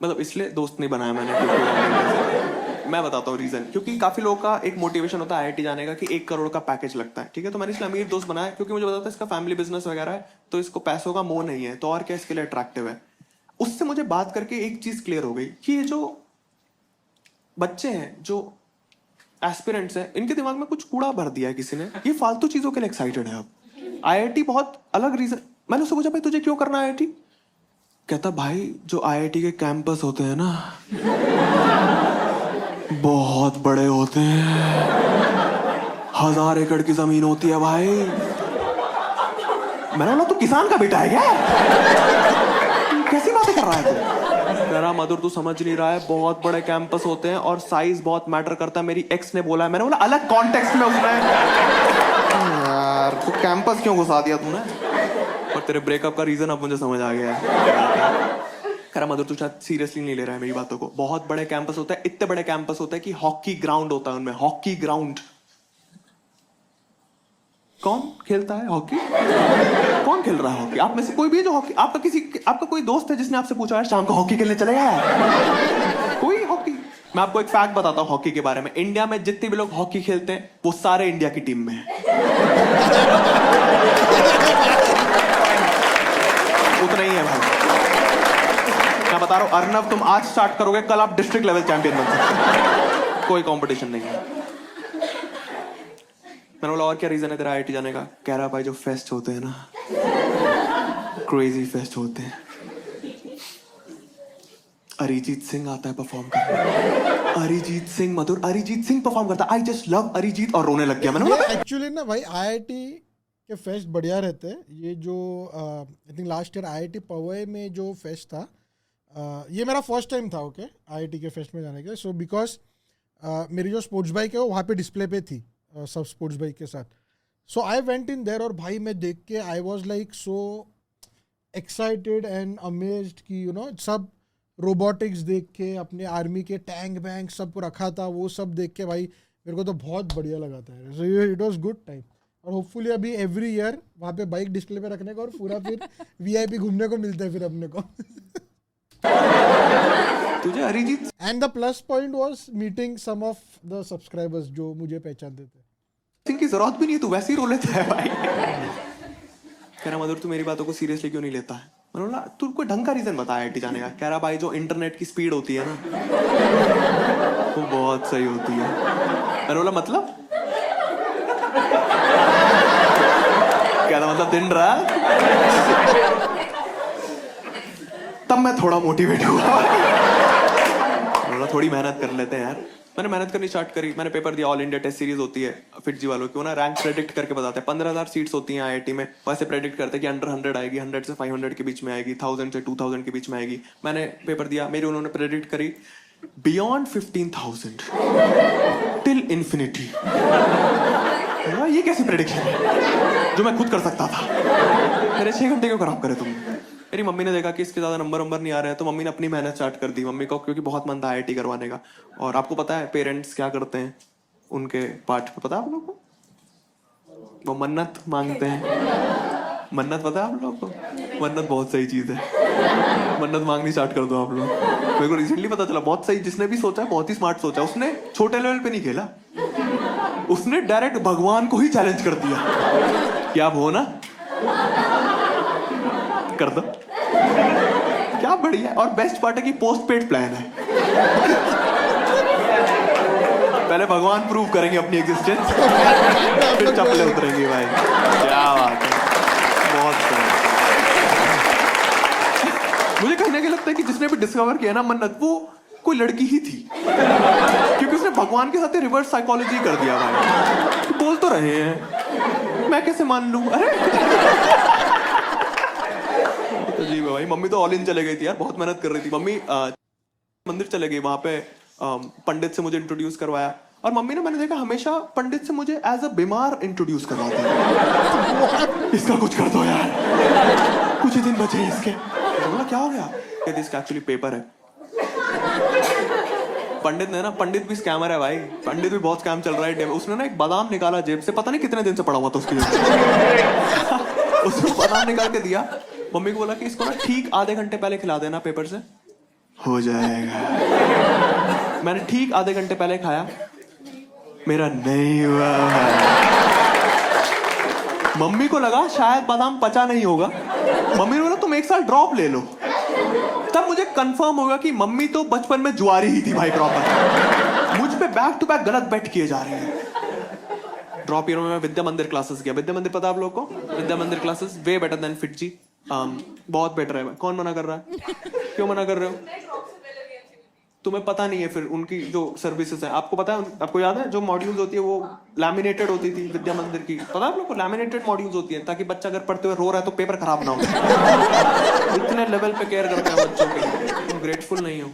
मतलब इसलिए दोस्त नहीं बनाया मैंने क्योंकि मैं बताता हूँ रीजन, क्योंकि काफी लोगों का एक मोटिवेशन होता है IIT जाने का कि 1 करोड़ का पैकेज लगता है, ठीक है। तो मैंने इसलिए अमीर दोस्त बनाया क्योंकि मुझे पता था इसका फैमिली बिजनेस वगैरह है, तो इसको पैसों का मोह नहीं है, तो और क्या इसके लिए अट्रैक्टिव है। उससे मुझे बात करके एक चीज क्लियर हो गई कि ये जो बच्चे हैं, जो एस्पिरेंट्स हैं, इनके दिमाग में कुछ कूड़ा भर दिया है किसी ने, ये फालतू चीजों के लिए एक्साइटेड है। अब IIT बहुत अलग रीजन। मैंने उससे पूछा भाई तुझे क्यों करना IIT? कहता भाई जो IIT के कैंपस होते हैं ना बहुत बड़े होते हैं, 1000 एकड़ की जमीन होती है भाई। मैंने बोला तू किसान का बेटा है क्या? कैसी बातें कर रहा है तू? कह रहा मधुर तू समझ नहीं रहा है, बहुत बड़े कैंपस होते हैं और साइज बहुत मैटर करता है। मेरी एक्स ने बोला है। मैंने बोला अलग कॉन्टेक्स्ट में उसने यार तो कैंपस क्यों घुसा दिया तूने? और तेरे ब्रेकअप का रीजन अब मुझे समझ आ गया है। कह रहा मधुर तू शायद सीरियसली नहीं ले रहा है मेरी बातों को। बहुत बड़े कैंपस होता है, इतने बड़े कैंपस होते हैं कि हॉकी ग्राउंड होता है उनमें। हॉकी ग्राउंड कौन खेलता है हॉकी? कौन खेल रहा है हॉकी? आप में से कोई भी है जो हॉकी, आपका कोई दोस्त है जिसने आपसे पूछा है शाम को हॉकी खेलने चले गया? कोई हॉकी? मैं आपको एक फैक्ट बताता हूँ हॉकी के बारे में। इंडिया में जितने भी लोग हॉकी खेलते हैं वो सारे इंडिया की टीम में है। उतना ही है भाई। मैं बता रहा हूँ अर्नव, तुम आज स्टार्ट करोगे, कल आप डिस्ट्रिक्ट लेवल चैंपियन बन सकते हो। कोई कंपटीशन नहीं है। मैंने बोला और क्या रीजन है तेरा IIT जाने का? कह रहा भाई जो फेस्ट होते हैं ना, क्रेजी फेस्ट होते हैं। अरिजीत सिंह आता है परफॉर्म करने। अरिजीत सिंह मधुर, अरिजीत सिंह परफॉर्म करता है। आई जस्ट लव अरिजीत, और रोने लग गया। मैंने बोला एक्चुअली ना भाई IIT के फेस्ट बढ़िया रहते हैं। ये जो I think last year IIT Powai में जो फेस्ट था, ये मेरा फर्स्ट टाइम था ओके IIT के फेस्ट में जाने के। सो बिकॉज मेरी जो स्पोर्ट्स बाइक है वो वहाँ पे डिस्प्ले पे थी सब स्पोर्ट्स बाइक के साथ। सो आई वेंट इन देयर और भाई मैं देख के I was like so excited and amazed कि यू नो सब रोबोटिक्स देख के, अपने आर्मी के टैंक बैंक सब रखा था, वो सब देख के भाई मेरे को तो बहुत बढ़िया लगा था। So it was good time. और होपफुली अभी एवरी ईयर वहाँ पे बाइक डिस्प्ले पे रखने का और पूरा फिर VIP घूमने को मिलता है फिर अपने को। तुझे Arijit and the plus point was meeting some of the subscribers जो मुझे पहचानते थे। सिंह की जरूरत भी नहीं है, तू वैसे ही रो लेता है भाई। कह रहा मधुर तू मेरी बातों को सीरियसली क्यों नहीं लेता है? मैंने बोला तू कोई ढंग का रीजन बता IIT जाने का। कह रहा भाई जो इंटरनेट की स्पीड होती है ना वो बहुत सही होती है। मैंने बोला मतलब? क्या था मतलब दिन रात? तब मैं थोड़ा मोटिवेट हुआ। बोला थोड़ी मेहनत कर लेते हैं यार। मैंने मेहनत करनी स्टार्ट करी। मैंने पेपर दिया, ऑल इंडिया टेस्ट सीरीज होती है फिटजी वालों की, वो ना रैंक प्रेडिक्ट करके बताते हैं। 15,000 सीट्स होती हैं IIT में, वैसे प्रेडिक्ट करते हैं कि अंडर 100 आएगी, 100 से 500 के बीच में आएगी, 1000 से 2000 के बीच में आएगी। मैंने पेपर दिया, मेरी उन्होंने प्रेडिक्ट करी बियॉन्ड 15,000 टिल इन्फिनिटी। ये कैसी प्रेडिक्शन है जो मैं खुद कर सकता था? मेरे 6 घंटे क्यों खराब करे तुम? मेरी मम्मी ने देखा कि इसके ज्यादा नंबर नहीं आ रहे हैं, तो मम्मी ने अपनी मेहनत स्टार्ट कर दी। मम्मी को क्योंकि बहुत मन था IIT करवाने का। और आपको पता है पेरेंट्स क्या करते हैं उनके पार्ट पे? पता है आप लोगों को? वो मन्नत मांगते हैं। मन्नत पता है आप लोगों को? मन्नत बहुत सही चीज है। मन्नत मांगनी स्टार्ट कर दो आप लोग। मेरे को रिसेंटली पता चला, बहुत सही। जिसने भी सोचा बहुत ही स्मार्ट सोचा। उसने छोटे लेवल पे नहीं खेला, उसने डायरेक्ट भगवान को ही चैलेंज कर दिया कि आप हो ना, कर दो। क्या बढ़िया। और बेस्ट पार्ट है कि पोस्ट पेड प्लान है। पहले भगवान प्रूव करेंगे अपनी एग्जिस्टेंस, फिर चप्पलें उतरेंगी भाई। क्या बात है, बहुत सही। मुझे कहने के लगता है कि जिसने भी डिस्कवर किया ना मन्नत, वो कोई लड़की ही थी, क्योंकि उसने भगवान के साथ रिवर्स साइकोलॉजी कर दिया भाई। बोल तो रहे हैं मैं कैसे मान लूं? अरे अजीब है भाई। मम्मी तो ऑल इन चले गई थी यार, बहुत मेहनत कर रही थी मम्मी। मंदिर चले गई, वहां पे पंडित से मुझे इंट्रोड्यूस करवाया। और मम्मी ने, मैंने देखा हमेशा पंडित से मुझे एज अ बीमार इंट्रोड्यूस करवाते हैं। इसका कुछ कर दो यार, कुछ ही दिन बचे हैं इसके। बोला क्या हो गया? कहते इसका एक्चुअली पेपर है। पंडित ने ना, पंडित भी स्कैमर है भाई, पंडित भी बहुत स्कैम चल रहा है। उसने ना एक बादाम निकाला जेब से, पता नहीं कितने दिन से पड़ा हुआ था उसकी उसने बादाम निकाल के दिया। मम्मी को बोला कि इसको ना ठीक आधे घंटे पहले खिला देना पेपर से, हो जाएगा। मैंने ठीक आधे घंटे पहले खाया, मेरा नहीं हुआ। मम्मी को लगा शायद बादाम पचा नहीं होगा। मम्मी ने बोला तुम एक साल ड्रॉप ले लो। तब मुझे कंफर्म होगा कि मम्मी तो बचपन में जुआरी ही थी भाई, प्रॉपर। मुझ पे बैक टू बैक गलत बेट किए जा रहे हैं। ड्रॉप ईयर में मैं विद्या मंदिर क्लासेस गया। विद्या मंदिर पता आप लोग को? विद्या मंदिर classes way better than FIITJEE. बहुत बेटर है। कौन मना कर रहा है? क्यों मना कर रहे हो? तुम्हें पता नहीं है फिर उनकी जो सर्विसेज है। आपको पता है, आपको याद है जो मॉड्यूल्स होती है वो लैमिनेटेड होती थी विद्या मंदिर की? पता है आप लोग को? लैमिनेटेड मॉड्यूल्स होती है ताकि बच्चा अगर पढ़ते हुए रो रहा है तो पेपर खराब ना हो। इतने लेवल पे केयर करते हैं बच्चों के। तुम ग्रेटफुल नहीं हो।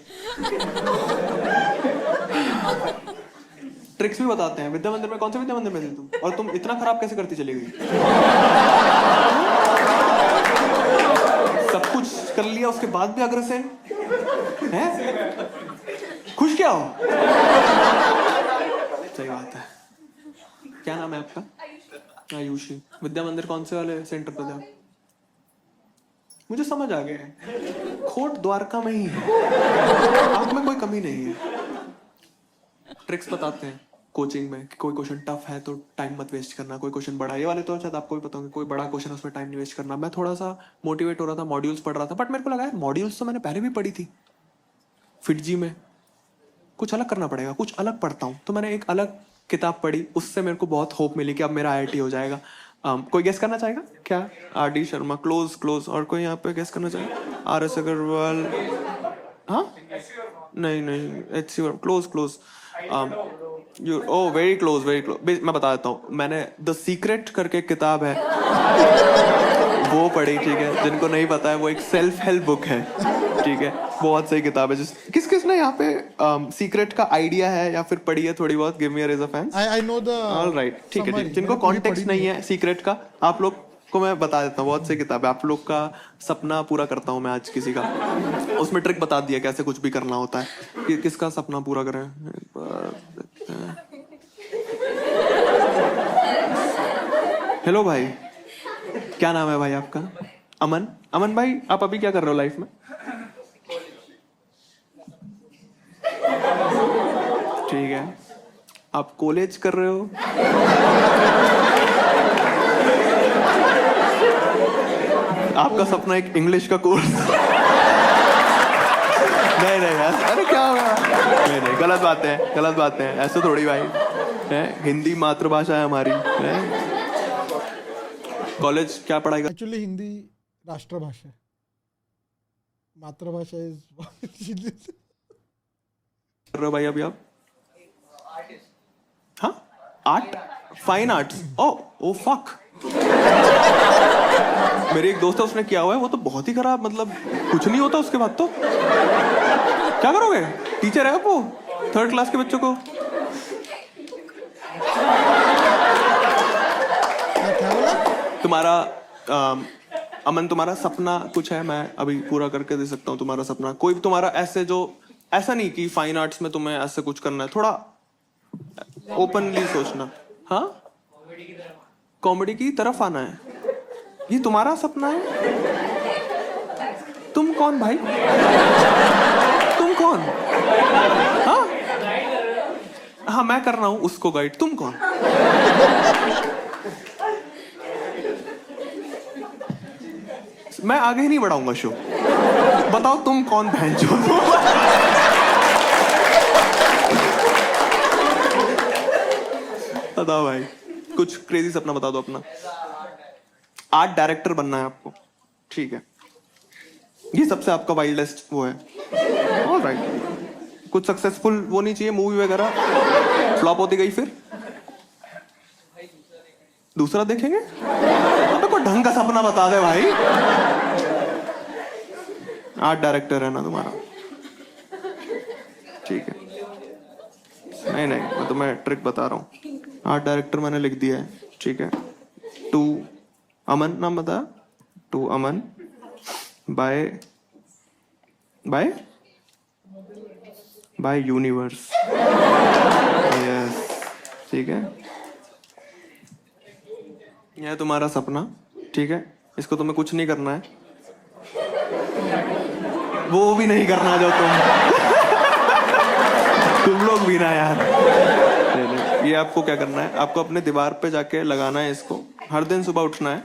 ट्रिक्स भी बताते हैं विद्या मंदिर में। कौन से विद्या मंदिर में थी तुम? और तुम इतना खराब कैसे करती चली गई? सब कुछ कर लिया उसके बाद भी अग्रसेन है? खुश क्या हो? सही बात है। क्या नाम है आपका? आयुषी। विद्या मंदिर कौन से वाले सेंटर पे थे? मुझे समझ आ गया है, खोट द्वारका में ही है, आप में कोई कमी नहीं है। ट्रिक्स बताते हैं कोचिंग में कि कोई क्वेश्चन टफ है तो टाइम मत वेस्ट करना, कोई क्वेश्चन बड़ा, ये वाले तो शायद आपको भी पता होगा, कोई बड़ा क्वेश्चन उसमें टाइम नहीं वेस्ट करना। मैं थोड़ा सा मोटिवेट हो रहा था, मॉड्यूल्स पढ़ रहा था, बट मेरे को लगा यार मॉड्यूल्स तो मैंने पहले भी पढ़ी थी फिटजी में, कुछ अलग करना पड़ेगा, कुछ अलग पढ़ता हूँ। तो मैंने एक अलग किताब पढ़ी, उससे मेरे को बहुत होप मिली कि अब मेरा IIT हो जाएगा। कोई गेस करना चाहेगा क्या? RD शर्मा। क्लोज। और कोई यहाँ पे गेस करना चाहेगा? RS अग्रवाल? हाँ, नहीं, HC क्लोज। Very close. मैं बता देता हूँ, मैंने द सीक्रेट करके एक किताब है वो पढ़ी, ठीक है? जिनको नहीं पता है, वो एक सेल्फ हेल्प बुक है, ठीक है? बहुत सही किताब है। किस ने यहाँ पे सीक्रेट का आइडिया है या फिर पढ़ी है थोड़ी बहुत? Give me a raise of hands. I know the alright, ठीक है। summary. जिनको मैंने पूरी कॉन्टेक्स्ट पढ़ी नहीं है सीक्रेट का, आप लोग को मैं बता देता हूँ, बहुत सही किताब है। आप लोग का सपना पूरा करता हूँ मैं आज किसी का। उसमें ट्रिक बता दिया कैसे कुछ भी करना होता है कि किसका सपना पूरा करें। हेलो भाई, क्या नाम है भाई आपका? अमन भाई, आप अभी क्या कर रहे हो लाइफ में? ठीक है, आप कॉलेज कर रहे हो? आपका सपना एक इंग्लिश का कोर्स? नहीं यार, अरे क्या होगा? नहीं, गलत बात है, ऐसे थोड़ी भाई है। हिंदी मातृभाषा है हमारी। कॉलेज क्या पढ़ाई कर? एक्चुअली हिंदी राष्ट्रभाषा है, मातृभाषा इज रहे हो भाई अभी आप? हाँ, art, fine arts. Oh fuck, मेरी एक दोस्त है, उसने किया हुआ है, वो तो बहुत ही खराब, मतलब कुछ नहीं होता उसके बाद। तो क्या करोगे? टीचर है वो 3rd क्लास के बच्चों को। तुम्हारा अमन, तुम्हारा सपना कुछ है? मैं अभी पूरा करके दे सकता हूँ तुम्हारा सपना। कोई तुम्हारा ऐसा नहीं कि फाइन आर्ट्स में तुम्हें ऐसे कुछ करना है, थोड़ा ओपनली सोचना। हाँ, कॉमेडी की तरफ आना है, ये तुम्हारा सपना है? तुम कौन भाई? तुम कौन? हाँ, मैं कर रहा हूं उसको गाइड। तुम कौन? मैं आगे ही नहीं बढ़ाऊंगा शो। बताओ तुम कौन बहन जो? बताओ भाई, कुछ क्रेजी सपना बता दो अपना। आर्ट डायरेक्टर बनना है आपको, ठीक है? ये सबसे आपका वाइल्डेस्ट वो है। ऑलराइट, कुछ सक्सेसफुल वो नहीं चाहिए मूवी वगैरह फ्लॉप होती गई फिर? दूसरा देखेंगे? अबे कोई ढंग का सपना बता दे भाई। आर्ट डायरेक्टर है ना तुम्हारा? ठीक है, नहीं नहीं, मैं तुम्हें ट्रिक बता रहा हूँ। आर्ट डायरेक्टर मैंने लिख दिया है, ठीक है। टू अमन, नाम बता। To Aman bye bye bye universe. Yes, ठीक है। यह है तुम्हारा सपना, ठीक है। इसको तुम्हें कुछ नहीं करना है, वो भी नहीं करना जो तुम लोग भी ना यार। ये आपको क्या करना है, आपको अपने दीवार पे जाके लगाना है इसको। हर दिन सुबह उठना है,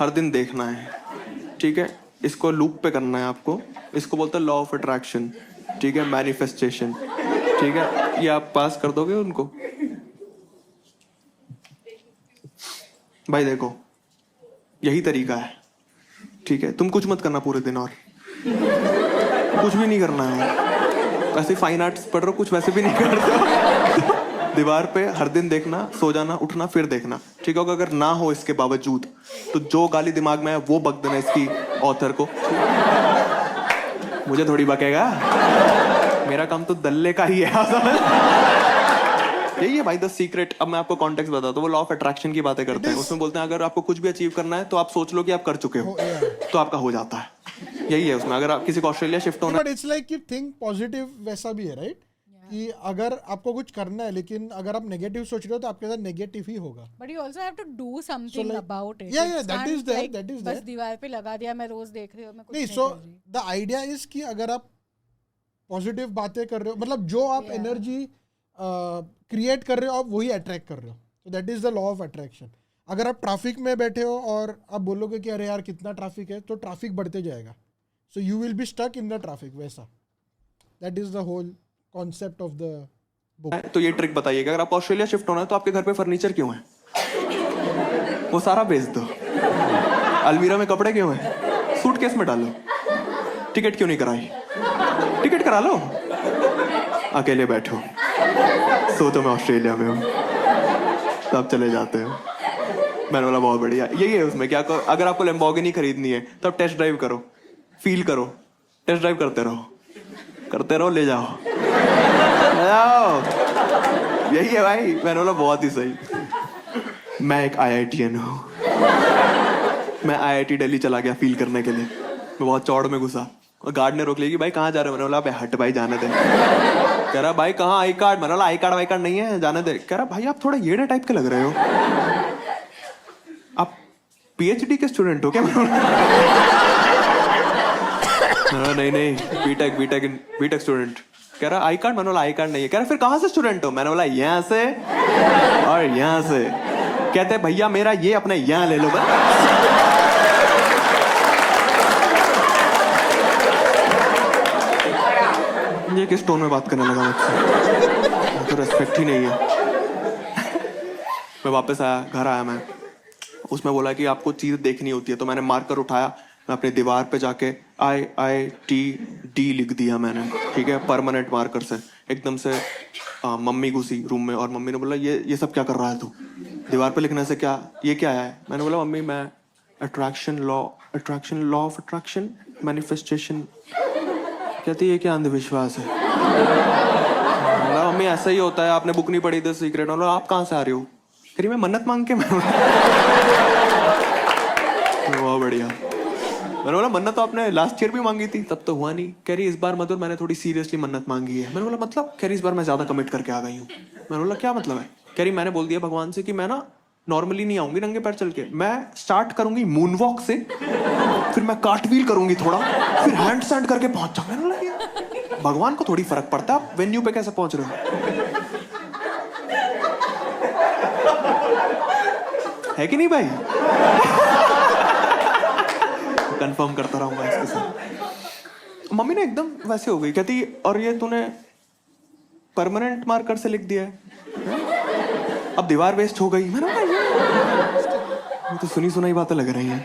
हर दिन देखना है, ठीक है। इसको लूप पे करना है आपको। इसको बोलते हैं लॉ ऑफ अट्रैक्शन, ठीक है, मैनिफेस्टेशन, ठीक है। ये आप पास कर दोगे उनको? भाई देखो, यही तरीका है, ठीक है। तुम कुछ मत करना पूरे दिन, और कुछ भी नहीं करना है। वैसे फाइन आर्ट्स पढ़ रहे हो, कुछ वैसे भी नहीं कर रहे। दीवार पे हर दिन देखना, सो जाना, उठना, फिर देखना, ठीक है। अगर ना हो इसके बावजूद तो जो गाली दिमाग में है वो बक देना इसकी ऑथर को। मुझे थोड़ी बकेगा, मेरा काम तो दल्ले का ही है। यही है भाई द सीक्रेट। अब मैं आपको कॉन्टेक्स्ट बताता हूँ। वो लॉ ऑफ अट्रैक्शन की बातें करते हैं, उसमें बोलते हैं अगर आपको कुछ भी अचीव करना है तो आप सोच लो कि आप कर चुके हो, तो आपका हो जाता है। यही है उसमें। अगर आप किसी को ऑस्ट्रेलिया शिफ्ट होना, बट इट्स लाइक कि थिंक पॉजिटिव वैसा भी है, राइट? कि अगर आपको कुछ करना है, लेकिन अगर आप नेगेटिव सोच रहे हो तो आपके साथ नेगेटिव ही होगा। But you also have to do something like- about it. Yeah, It that can't is there, like that is बस there. दीवार पे लगा दिया, मैं रोज देख रही हूँ, मैं कुछ नहीं, नहीं सो कर रही। द आइडिया इज कि अगर आप पॉजिटिव बातें कर रहे हो, मतलब जो आप Yeah. एनर्जी क्रिएट कर रहे हो आप वही अट्रैक्ट कर रहे हो। तो that is the law of attraction. अगर आप ट्रैफिक में बैठे हो और आप बोलोगे कि अरे यार कितना ट्रैफिक है, तो ट्रैफिक बढ़ते जाएगा। So you will be stuck in the traffic, वैसा। That is the whole concept of the book. तो ये ट्रिक बताइएगा। अगर आप ऑस्ट्रेलिया शिफ्ट होना है तो आपके घर पे फर्नीचर क्यों है? वो सारा बेच दो। अलमीरा में कपड़े क्यों है? सूटकेस में डालो। टिकट क्यों नहीं कराई? टिकट करा लो। अकेले बैठो, सो तो मैं ऑस्ट्रेलिया में हूँ, तब चले जाते हो। मैंने बोला बहुत बढ़िया। यही है उसमें क्या, अगर आपको लैम्बोर्गिनी खरीदनी है तो आप टेस्ट ड्राइव करो, फील करो, टेस्ट ड्राइव करते रहो, ले जाओ। यही है भाई। मैंने बोला बहुत ही सही। मैं एक IITian हूँ। मैं IIT दिल्ली चला गया फील करने के लिए। मैं बहुत चौड़ में घुसा और गार्ड ने रोक लिया कि भाई कहाँ जा रहे हो? मैंने बोला हट भाई जाने दे। कह रहा भाई कहाँ आई कार्ड? मैंने बोला आई कार्ड नहीं है, जाने दे। कह रहा भाई आप थोड़ा येड़े टाइप के लग रहे हो, आप PhD के स्टूडेंट हो क्या? नहीं, बीटेक स्टूडेंट। कह रहा आई कार्ड? मैंने बोला आई कार्ड नहीं है। कह रहा फिर कहाँ से स्टूडेंट हो? मैंने बोला यहाँ से और यहाँ से। कहते भैया मेरा ये अपने यहाँ ले लो बस। ये किस टोन में बात करने लगा मुझसे? तो रेस्पेक्ट ही नहीं है। मैं वापस आया, घर आया मैं। उसमें बोला कि आपको चीज़ देखनी होती है, तो मैंने मार्कर उठाया, मैं अपनी दीवार पे जाके IITD लिख दिया मैंने, ठीक है, परमानेंट मार्कर से। एकदम से मम्मी घुसी रूम में और मम्मी ने बोला ये सब क्या कर रहा है तू? दीवार पे लिखने से क्या, ये क्या है? मैंने बोला मम्मी मैं attraction law of attraction manifestation. कहती है क्या अंधविश्वास है? मम्मी ऐसा ही होता है, आपने बुक नहीं पढ़ी द सीक्रेट। आप कहाँ से आ रही हो? कह मैं मन्नत मांग के। बहुत बढ़िया। मैंने बोला मन्नत तो आपने लास्ट ईयर भी मांगी थी, तब तो हुआ नहीं। कह रही इस बार मधुर मैंने थोड़ी सीरियसली मन्नत मांगी है। मैंने बोला मतलब? कह रही इस बार मैं ज्यादा कमिट करके आ गई हूँ। मैंने बोला क्या मतलब है? कह रही मैंने बोल दिया भगवान से कि मैं ना नॉर्मली नहीं आऊंगी नंगे पैर चल के, मैं स्टार्ट करूंगी मून वॉक से, फिर मैं कार्टव्हील करूंगी थोड़ा, फिर हैंड स्टैंड करके पहुंच जाऊंगा। मैंने बोला भगवान को थोड़ी फर्क पड़ता है आप वेन्यू पे कैसे पहुंच रहे हो, है कि नहीं भाई? कंफर्म करता रहूंगा इसके साथ। मम्मी ने एकदम वैसे हो गई, कहती और ये तूने परमानेंट मार्कर से लिख दिया है, अब दीवार वेस्ट हो गई। मैंने बोला तो सुनी सुनाई बातें लग रही हैं।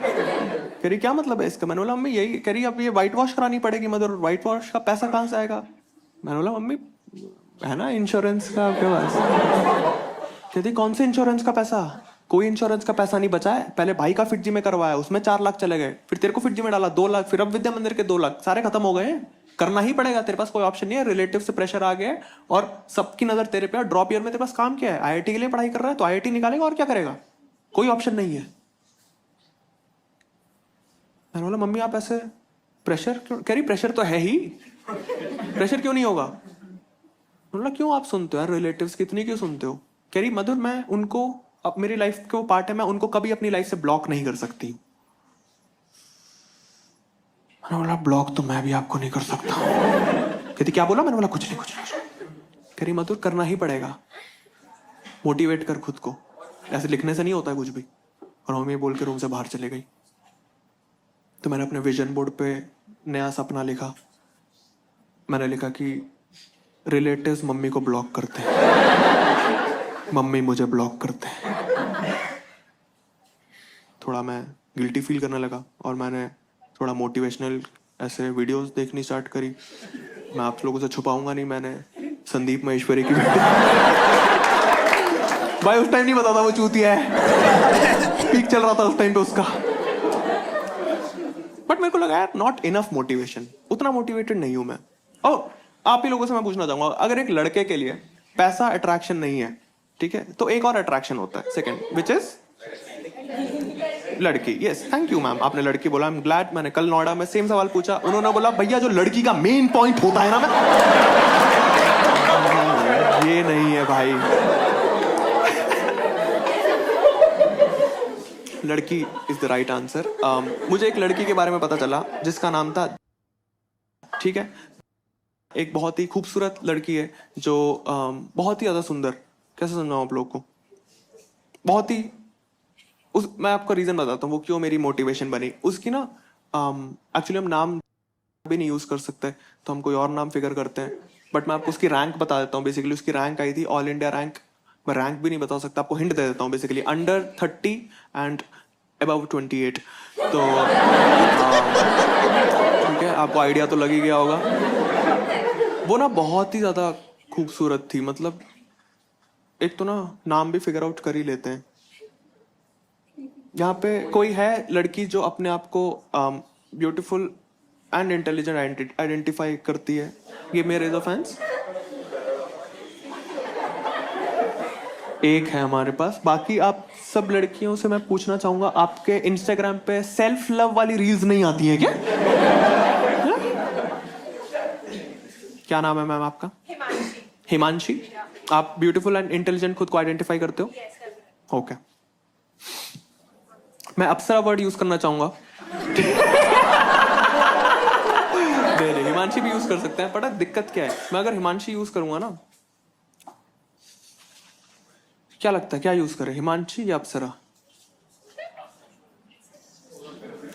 कह रही क्या मतलब है इसका? मैंने बोला मम्मी यही। कह रही अब ये व्हाइट वॉश करानी पड़ेगी मदर, व्हाइट वॉश का पैसा कहाँ से आएगा? मैंने बोला मम्मी है ना इंश्योरेंस का आपके पास। कहती कौन से इंश्योरेंस का पैसा? कोई इंश्योरेंस का पैसा नहीं बचा है। पहले भाई का फिटजी में करवाया, उसमें 4 लाख चले गए, फिर तेरे को फिटजी में डाला 2 लाख, फिर अब विद्या मंदिर के 2 लाख, सारे खत्म हो गए हैं। करना ही पड़ेगा, तेरे पास कोई ऑप्शन नहीं है। रिलेटिव से प्रेशर आ गया है और सबकी नजर तेरे पे। और ड्रॉप ईयर में तेरे पास काम क्या है? आईआईटी के लिए पढ़ाई कर रहा है तो आईआईटी निकालेगा और क्या करेगा? कोई ऑप्शन नहीं है। मैंने बोला मम्मी आप ऐसे प्रेशर क्यों? कह रही प्रेशर तो है ही, प्रेशर क्यों नहीं होगा? बोला क्यों आप सुनते हो यार, रिलेटिव्स की इतनी क्यों सुनते हो? कह रही मधुर मैं उनको, अब मेरी लाइफ के वो पार्ट है, मैं उनको कभी अपनी लाइफ से ब्लॉक नहीं कर सकती। मैंने बोला ब्लॉक तो मैं भी आपको नहीं कर सकता। कहती क्या बोला? मैंने बोला कुछ नहीं कुछ नहीं। कह रही मधुर करना ही पड़ेगा, मोटिवेट कर खुद को, ऐसे लिखने से नहीं होता है कुछ भी। और मम्मी बोल के रूम से बाहर चले गई। तो मैंने अपने विजन बोर्ड पे नया सपना लिखा। मैंने लिखा कि रिलेटिव्स मम्मी को ब्लॉक करते हैं, मम्मी मुझे ब्लॉक करते हैं। थोड़ा मैं गिल्टी फील करने लगा और मैंने थोड़ा मोटिवेशनल ऐसे वीडियोस देखनी स्टार्ट करी। मैं आप लोगों से छुपाऊंगा नहीं, मैंने संदीप महेश्वरी की वीडियो भाई उस टाइम नहीं पता था वो चूतिया है, पीक चल रहा था उस टाइम पे उसका। बट मेरे को लगा यार नॉट इनफ मोटिवेशन, उतना मोटिवेटेड नहीं हूं मैं। और आप ही लोगों से मैं पूछना चाहूंगा, अगर एक लड़के के लिए पैसा अट्रैक्शन नहीं है, ठीक है, तो एक और अट्रैक्शन होता है सेकंड, विच इज लड़की। यस थैंक यू मैम, आपने लड़की बोला, आई एम ग्लैड। मैंने कल नोएडा में सेम सवाल पूछा, उन्होंने बोला भैया जो लड़की का मेन पॉइंट होता है ना, मैं ये नहीं है भाई, लड़की इज द राइट आंसर। मुझे एक लड़की के बारे में पता चला जिसका नाम था, ठीक है, एक बहुत ही खूबसूरत लड़की है जो बहुत ही ज्यादा सुंदर, कैसे समझाऊं आप लोग को, बहुत ही मैं आपको रीजन बताता हूँ वो क्यों मेरी मोटिवेशन बनी। उसकी ना एक्चुअली हम नाम भी नहीं यूज कर सकते तो हम कोई और नाम फिगर करते हैं, बट मैं आपको उसकी रैंक बता देता हूँ। बेसिकली उसकी रैंक आई थी ऑल इंडिया रैंक, मैं रैंक भी नहीं बता सकता, आपको हिंट दे देता हूँ। Basically under 30 and above 28। तो ठीक है, आपको आइडिया तो लग ही गया होगा। वो ना बहुत ही ज्यादा खूबसूरत थी, मतलब एक तो ना नाम भी फिगर आउट कर ही लेते हैं। यहाँ पे कोई है लड़की जो अपने आप को ब्यूटीफुल एंड इंटेलिजेंट आइडेंटिफाई करती है? ये मेरे रेज ऑफ हैंड्स एक है हमारे पास। बाकी आप सब लड़कियों से मैं पूछना चाहूंगा, आपके इंस्टाग्राम पे सेल्फ लव वाली रील्स नहीं आती है क्या? क्या नाम है मैम आपका? हिमांशी। हिमांशी। आप ब्यूटीफुल एंड इंटेलिजेंट खुद को आइडेंटिफाई करते हो? ओके मैं अप्सरा वर्ड यूज करना चाहूंगा। नहीं, हिमांशी भी यूज कर सकते हैं। पता दिक्कत क्या है, मैं अगर हिमांशी यूज करूंगा ना, क्या लगता है क्या यूज करें, हिमांशी या अप्सरा?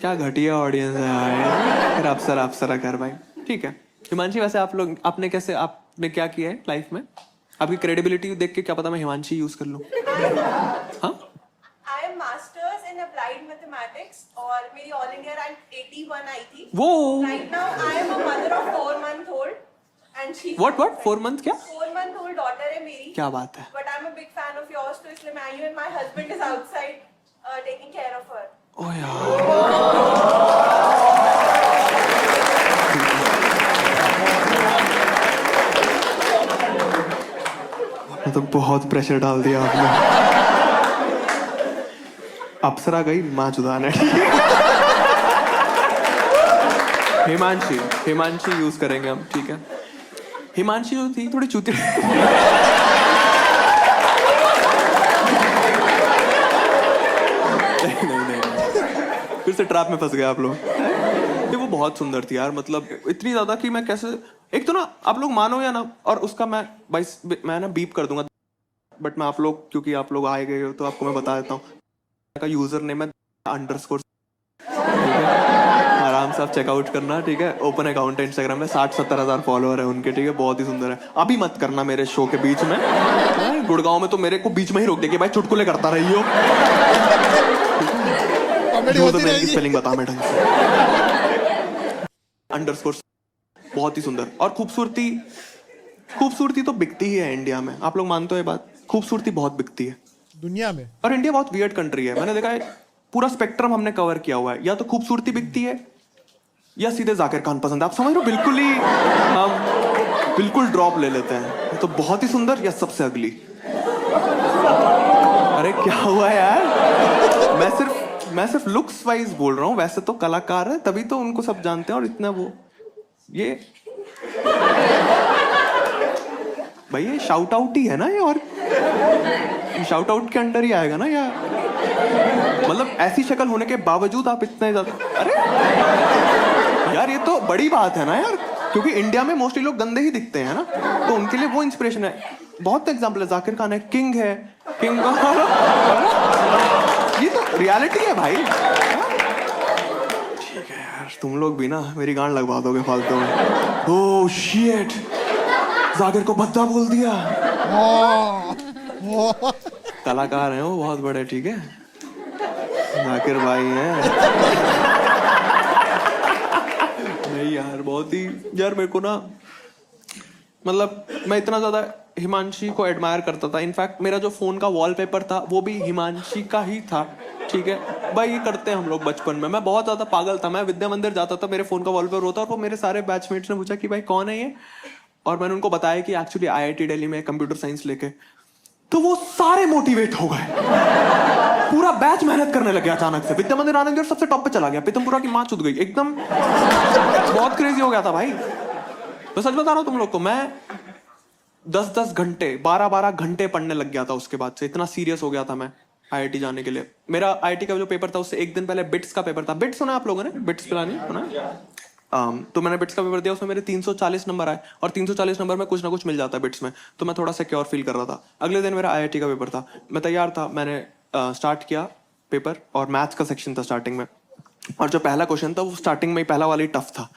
क्या घटिया ऑडियंस है यार। फिर अप्सरा अप्सरा कर भाई, ठीक है। हिमांशी वैसे आप लोग आपने क्या किया है लाइफ में? आपकी क्रेडिबिलिटी देख के क्या पता मैं हिमांशी यूज कर लूं। हाँ I am masters in applied mathematics और मेरी ऑल इंडिया रैंक 81 आई थी। वो Right now I am a mother of 4-month-old and she what 4 month क्या? 4-month-old daughter है मेरी। क्या बात है। But I'm a big fan of yours तो इसलिए मैं आई हूँ and my husband is outside taking care of her। ओ यार तो बहुत प्रेशर डाल दिया आपने। अप्सरा गई माँ चुदाने। हिमांशी यूज करेंगे हम, ठीक है। हिमांशी जो थी थोड़ी चूती नहीं फिर से ट्रैप में फंस गए आप लोग। ये वो बहुत सुंदर थी यार, मतलब इतनी ज्यादा कि मैं कैसे, एक तो ना आप लोग मानो या ना, और उसका मैं ना बीप कर दूंगा, बट मैं आप लोग क्योंकि आप लोग आए गए हो तो आपको मैं बता देता हूँ। का यूजर नेम है _ आराम से आप चेकआउट करना, ठीक है। ओपन अकाउंट है इंस्टाग्राम में, 60-70 हजार फॉलोअर है उनके, ठीक है। बहुत ही सुंदर है। अभी मत करना मेरे शो के बीच में। गुड़गांव में तो मेरे को बीच में ही रोक देगी भाई, चुटकुले करता रही हो। स्पेलिंग बता मैं ढंग से। _ बहुत ही सुंदर। और खूबसूरती तो बिकती ही है इंडिया में, आप लोग मानते हो ये बात? खूबसूरती बहुत बिकती है। दुनिया में। और इंडिया बहुत वियर्ड कंट्री है, मैंने देखा है पूरा स्पेक्ट्रम हमने कवर किया हुआ है, या तो खूबसूरती बिकती है या सीधे जाकिर खान पसंद है। आप समझ रहे हो, बिल्कुल ही हम बिल्कुल ड्रॉप ले लेते हैं, तो बहुत ही सुंदर या सबसे अगली। अरे क्या हुआ यार, मैं सिर्फ लुक्स वाइज बोल रहा हूँ, वैसे तो कलाकार है तभी तो उनको सब जानते हैं और इतना वो ये भाई ये शाउट आउट ही है ना ये, और शाउट आउट के अंडर ही आएगा ना, या मतलब ऐसी शक्ल होने के बावजूद आप इतने ज्यादा, अरे यार ये तो बड़ी बात है ना यार, क्योंकि इंडिया में मोस्टली लोग गंदे ही दिखते हैं ना, तो उनके लिए वो इंस्पिरेशन है। बहुत एग्जांपल है, जाकिर खान है, किंग है, किंग ये तो रियलिटी है भाई। ठीक है यार, तुम लोग भी ना मेरी गांड लगवा दोगे फालतू में। ओह शिट, जाकिर को बद्दा बोल दिया। कलाकार हैं वो बहुत बड़े, ठीक है, जाकिर भाई हैं। नहीं यार, बहुत ही यार मेरे को ना, मतलब मैं इतना ज्यादा हिमांशी को एडमायर करता था। इनफैक्ट मेरा जो फोन का वॉलपेपर था वो भी हिमांशी का ही था, ठीक है भाई, ये करते हैं हम लोग बचपन में। मैं बहुत ज्यादा पागल था, मैं विद्या मंदिर जाता था, मेरे फोन का वॉलपेपर होता, और वो मेरे सारे बैचमेट्स ने पूछा कि भाई कौन है ये, और मैंने उनको बताया कि एक्चुअली IIT दिल्ली में कंप्यूटर साइंस लेके, तो वो सारे मोटिवेट हो गए, पूरा बैच मेहनत करने लग गया अचानक से। विद्या मंदिर आनंद और सबसे टॉप पे चला गया, पीतमपुरा की मां चुद गई एकदम, बहुत क्रेजी हो गया था भाई। तो सच बता रहा हूं तुम लोग को, मैं 10-10 घंटे 12-12 घंटे पढ़ने लग गया था उसके बाद से, इतना सीरियस हो गया था मैं IIT जाने के लिए। मेरा IIT का जो पेपर था उससे एक दिन पहले बिट्स का पेपर था। बिट्स सुना आप लोगों ने, बिट्स पिलानी सुना? तो मैंने बिट्स का पेपर दिया, उसमें मेरे 340 नंबर आए, और 340 नंबर में कुछ ना कुछ मिल जाता है बिट्स में, तो मैं थोड़ा सिक्योर फील कर रहा था। अगले दिन मेरा IIT का पेपर था, मैं तैयार था, मैंने स्टार्ट किया पेपर, और मैथ्स का सेक्शन था स्टार्टिंग में, और जो पहला क्वेश्चन था वो स्टार्टिंग में ही पहला वाला ही टफ था।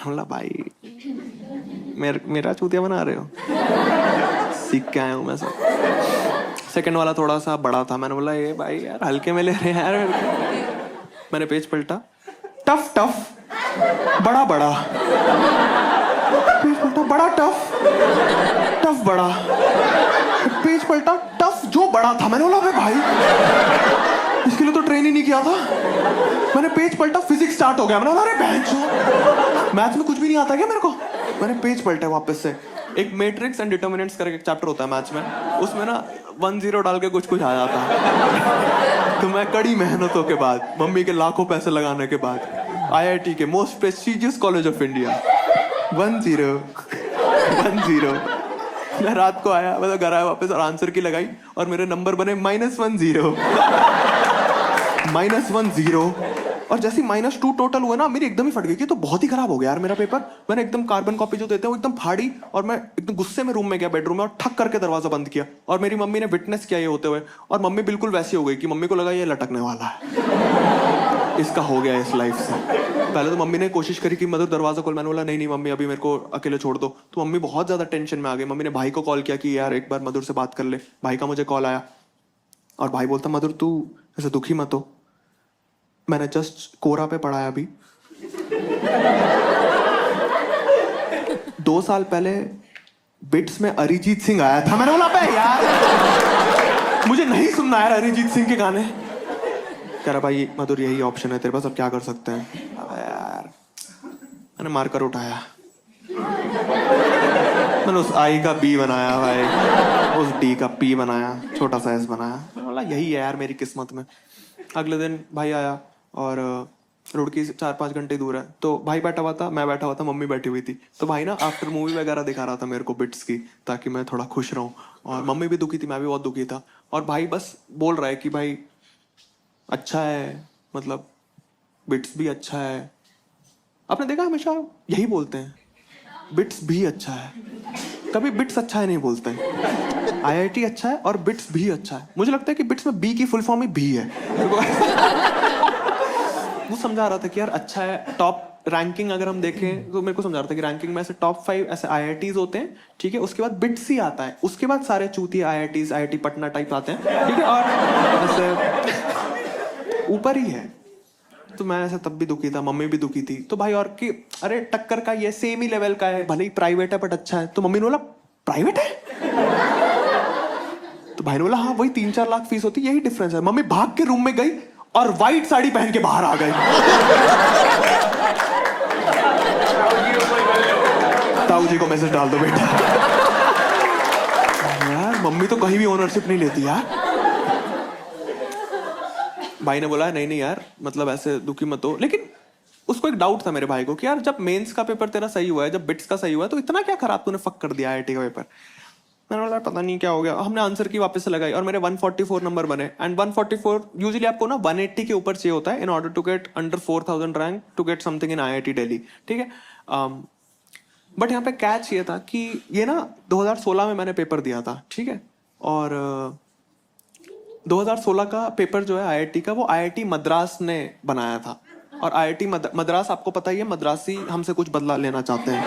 बोला भाई मेरा चूतिया बना रहे हो, सीख के आया हूँ मैं सब। सेकंड वाला थोड़ा सा बड़ा था, मैंने बोला ये भाई यार हल्के में ले रहे हैं यार। मैंने पेज पलटा, टफ टफ बड़ा बड़ा, पेज पलटा बड़ा टफ, टफ बड़ा, पेज पलटा टफ जो बड़ा था। मैंने बोला भाई इसके लिए तो ट्रेन ही नहीं किया था। मैंने पेज पलटा, फिजिक्स स्टार्ट हो गया, मैंने बोला अरे बहन, मैथ्स में कुछ भी नहीं आता क्या मेरे को। मैंने पेज पलटा वापस से, एक मैट्रिक्स एंड डिटर्मिनेंट्स करके एक चैप्टर होता है मैथ्स में, उसमें ना 1-0 डाल के कुछ आ जाता है। तो मैं कड़ी मेहनतों के बाद, मम्मी के लाखों पैसे लगाने के बाद, IIT के most prestigious college of India 1-0 मैं रात को आया, मतलब घर आया वापस और आंसर की लगाई, और मेरे नंबर बने -10 और जैसे -2 टोटल हुआ ना, मेरी एकदम ही फट गई कि तो बहुत ही खराब हो गया यार मेरा पेपर। मैंने एकदम कार्बन कॉपी जो देते हैं वो एकदम फाड़ी, और मैं एकदम गुस्से में रूम में गया, बेडरूम में, और ठक करके दरवाजा बंद किया, और मेरी मम्मी ने विटनेस किया ये होते हुए, और मम्मी बिल्कुल वैसी हो गई कि मम्मी को लगा ये लटकने वाला है, इसका हो गया इस लाइफ से। पहले तो मम्मी ने कोशिश करी कि मदर दरवाजा खोल, मैंने बोला नहीं मम्मी अभी मेरे को अकेले छोड़ दो, तो मम्मी बहुत ज्यादा टेंशन में आ गई। मम्मी ने भाई को कॉल किया कि यार एक बार मधुर से बात कर ले। भाई का मुझे कॉल आया, और भाई बोलता मधुर तू ऐसे दुखी मत हो, मैंने जस्ट कोरा पे पढ़ा है अभी। 2 साल पहले बिट्स में अरिजीत सिंह आया था। मैंने बोला बे यार मुझे नहीं सुनना यार अरिजीत सिंह के गाने। कह रहा भाई मधुर यही ऑप्शन है तेरे पास, अब क्या कर सकते हैं। अबे यार मैंने मार्कर उठाया, मैंने उस I का B बनाया भाई, उस D का P बनाया, छोटा सा S बनाया। मैंने बोला यही है यार मेरी किस्मत में। अगले दिन भाई आया, और रुड़की से 4-5 घंटे दूर है, तो भाई बैठा हुआ था, मैं बैठा हुआ था, मम्मी बैठी हुई थी। तो भाई ना आफ्टर मूवी वगैरह दिखा रहा था मेरे को बिट्स की, ताकि मैं थोड़ा खुश रहूं, और मम्मी भी दुखी थी, मैं भी बहुत दुखी था। और भाई बस बोल रहा है कि भाई अच्छा है, मतलब बिट्स भी अच्छा है। आपने देखा हमेशा यही बोलते हैं, बिट्स भी अच्छा है, कभी बिट्स अच्छा है नहीं बोलते हैं। IIT अच्छा है और बिट्स भी अच्छा है। मुझे लगता है कि बिट्स में B की फुल फॉर्म ही भी है। वो समझा रहा था कि यार अच्छा है, टॉप रैंकिंग अगर हम देखें तो मेरे को समझा रहा था कि रैंकिंग में ऐसे टॉप 5 ऐसे IITs होते हैं, ठीक है, उसके बाद बिट्स ही आता है, उसके बाद सारे चूतिया IITs, IIT पटना टाइप आते हैं, ठीक है, और ऐसे ऊपर ही है। तो मैं ऐसे तब भी दुखी था, मम्मी भी दुखी थी। तो भाई और कि अरे टक्कर का ये सेम ही लेवल का है, भले ही प्राइवेट है बट अच्छा है। तो मम्मी ने बोला प्राइवेट है, तो तो भाई ने बोला हाँ वही 3-4 लाख फीस होती, यही डिफरेंस है। मम्मी भाग के रूम में गई और व्हाइट साड़ी पहन के बाहर आ गई। ताऊ जी को मैसेज डाल दो बेटा। यार मम्मी तो कहीं भी ओनरशिप नहीं लेती यार। भाई ने बोला नहीं नहीं यार, मतलब ऐसे दुखी मत हो। लेकिन उसको एक डाउट था मेरे भाई को कि यार जब मेंस का पेपर तेरा सही हुआ है, जब बिट्स का सही हुआ है, तो इतना क्या खराब तूने फक कर दिया आईआईटी का पेपर। मैंने बोला पता नहीं क्या हो गया। हमने आंसर की वापस से लगाई और मेरे 144 नंबर बने। एंड 144 यूजुअली आपको ना 180 के ऊपर चाहिए होता है in order to get under 4000 rank to get something in IIT Delhi, ठीक है। बट यहाँ पे कैच ये था कि ये ना 2016 में मैंने पेपर दिया था, ठीक है। और 2016 का पेपर जो है आईआईटी का, वो आईआईटी मद्रास ने बनाया था। और आईआईटी मद्रास आपको पता ही है, मद्रासी हमसे कुछ बदला लेना चाहते हैं,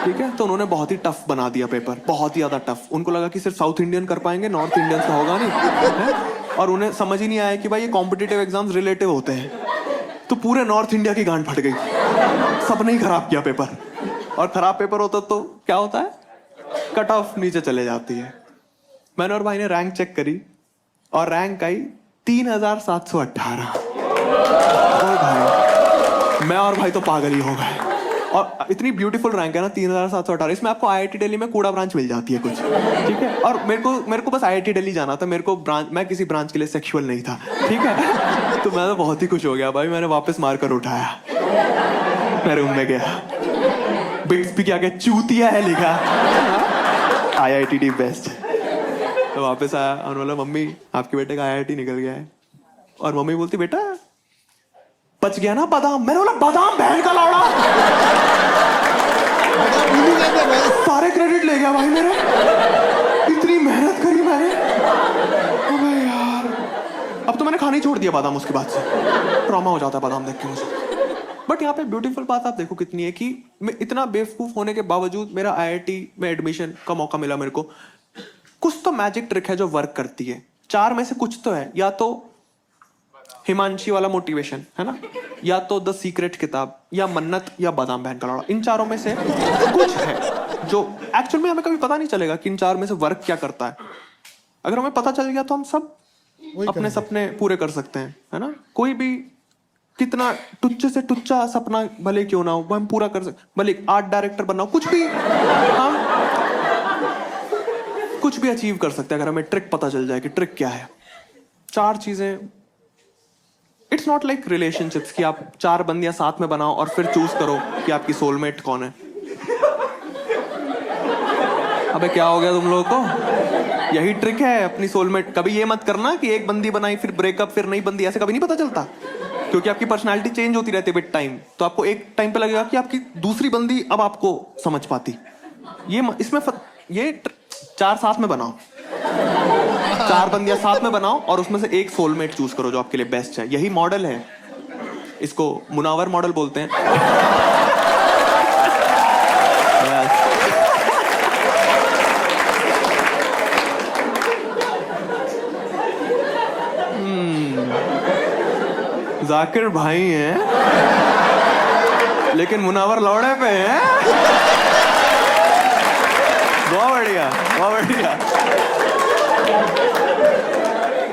ठीक है। तो उन्होंने बहुत ही टफ बना दिया पेपर, बहुत ही ज्यादा टफ। उनको लगा कि सिर्फ साउथ इंडियन कर पाएंगे, नॉर्थ इंडियन का होगा नहीं है? और उन्हें समझ ही नहीं आया कि भाई ये कॉम्पिटिटिव एग्जाम्स रिलेटिव होते हैं। तो पूरे नॉर्थ इंडिया की गांड फट गई, सबने ही खराब किया पेपर। और खराब पेपर होता तो क्या होता है, कट ऑफ नीचे चले जाती है। मैंने और भाई ने रैंक चेक करी और रैंक आई 3718। ओ भाई, मैं और भाई तो पागल ही हो गए। और इतनी ब्यूटीफुल रैंक है ना 3718। इसमें आपको आईआईटी दिल्ली में कूड़ा ब्रांच मिल जाती है कुछ, ठीक है। और मेरे को बस आईआईटी दिल्ली जाना था। मेरे को ब्रांच, मैं किसी ब्रांच के लिए सेक्सुअल नहीं था, ठीक है। तो मैं तो बहुत ही खुश हो गया भाई। मैंने वापस मारकर उठाया, मैं रूम में गया, बिट्स भी क्या क्या चूतिया है लिखा, आईआईटी डी बेस्ट। तो वापस आया और बोला मम्मी आपके बेटे का आईआईटी निकल गया है। और मम्मी बोलती बेटा बच गया ना बादाम। मैंने बोला बादाम बहन का लौड़ा। सारे क्रेडिट ले गया भाई मेरे, इतनी मेहनत करी मैंने। अबे यार, अब तो मैंने खाना ही छोड़ दिया बादाम उसके बाद से। ट्रॉमा हो जाता है बादाम देख के मुझे। बट यहाँ पे ब्यूटीफुल बात आप देखो कितनी है कि मैं इतना बेवकूफ होने के बावजूद मेरा आईआईटी में एडमिशन का मौका मिला मेरे को। कुछ तो मैजिक ट्रिक है जो वर्क करती है। 4 में से कुछ तो है, या तो हिमांशी वाला मोटिवेशन है ना, या तो द सीक्रेट किताब, या मन्नत, या बादाम बहन का लौड़ा। इन चारों में से कुछ है जो एक्चुअल में हमें कभी पता नहीं चलेगा कि इन 4 में से वर्क क्या करता है। अगर हमें पता चल गया तो हम सब अपने सपने पूरे कर सकते हैं, है ना। कोई भी कितना टुच्चे से टुच्चा सपना भले क्यों ना हो, वो हम पूरा कर सकते। भले आर्ट डायरेक्टर बनना हो, कुछ भी हम कुछ भी अचीव कर सकते हैं अगर हमें ट्रिक पता चल जाए कि ट्रिक क्या है। 4 चीजें। इट्स नॉट लाइक रिलेशनशिप्स कि आप 4 बंदियां साथ में बनाओ और फिर चूज करो कि आपकी सोलमेट कौन है। अबे क्या हो गया तुम लोगों को? यही ट्रिक है अपनी सोलमेट। कभी ये मत करना कि एक बंदी बनाई फिर ब्रेकअप फिर नई बंदी, ऐसे कभी नहीं पता चलता। क्योंकि आपकी पर्सनालिटी चेंज होती रहती है विद टाइम। तो आपको एक टाइम पे लगेगा कि आपकी दूसरी बंदी अब आपको समझ पाती। ये 4 साथ में बनाओ, 4 बंदियां साथ में बनाओ और उसमें से एक सोलमेट चूज करो जो आपके लिए बेस्ट है। यही मॉडल है, इसको मुनावर मॉडल बोलते हैं। जाकिर भाई हैं लेकिन मुनावर लौड़े पे हैं। बहुत बढ़िया, बहुत बढ़िया।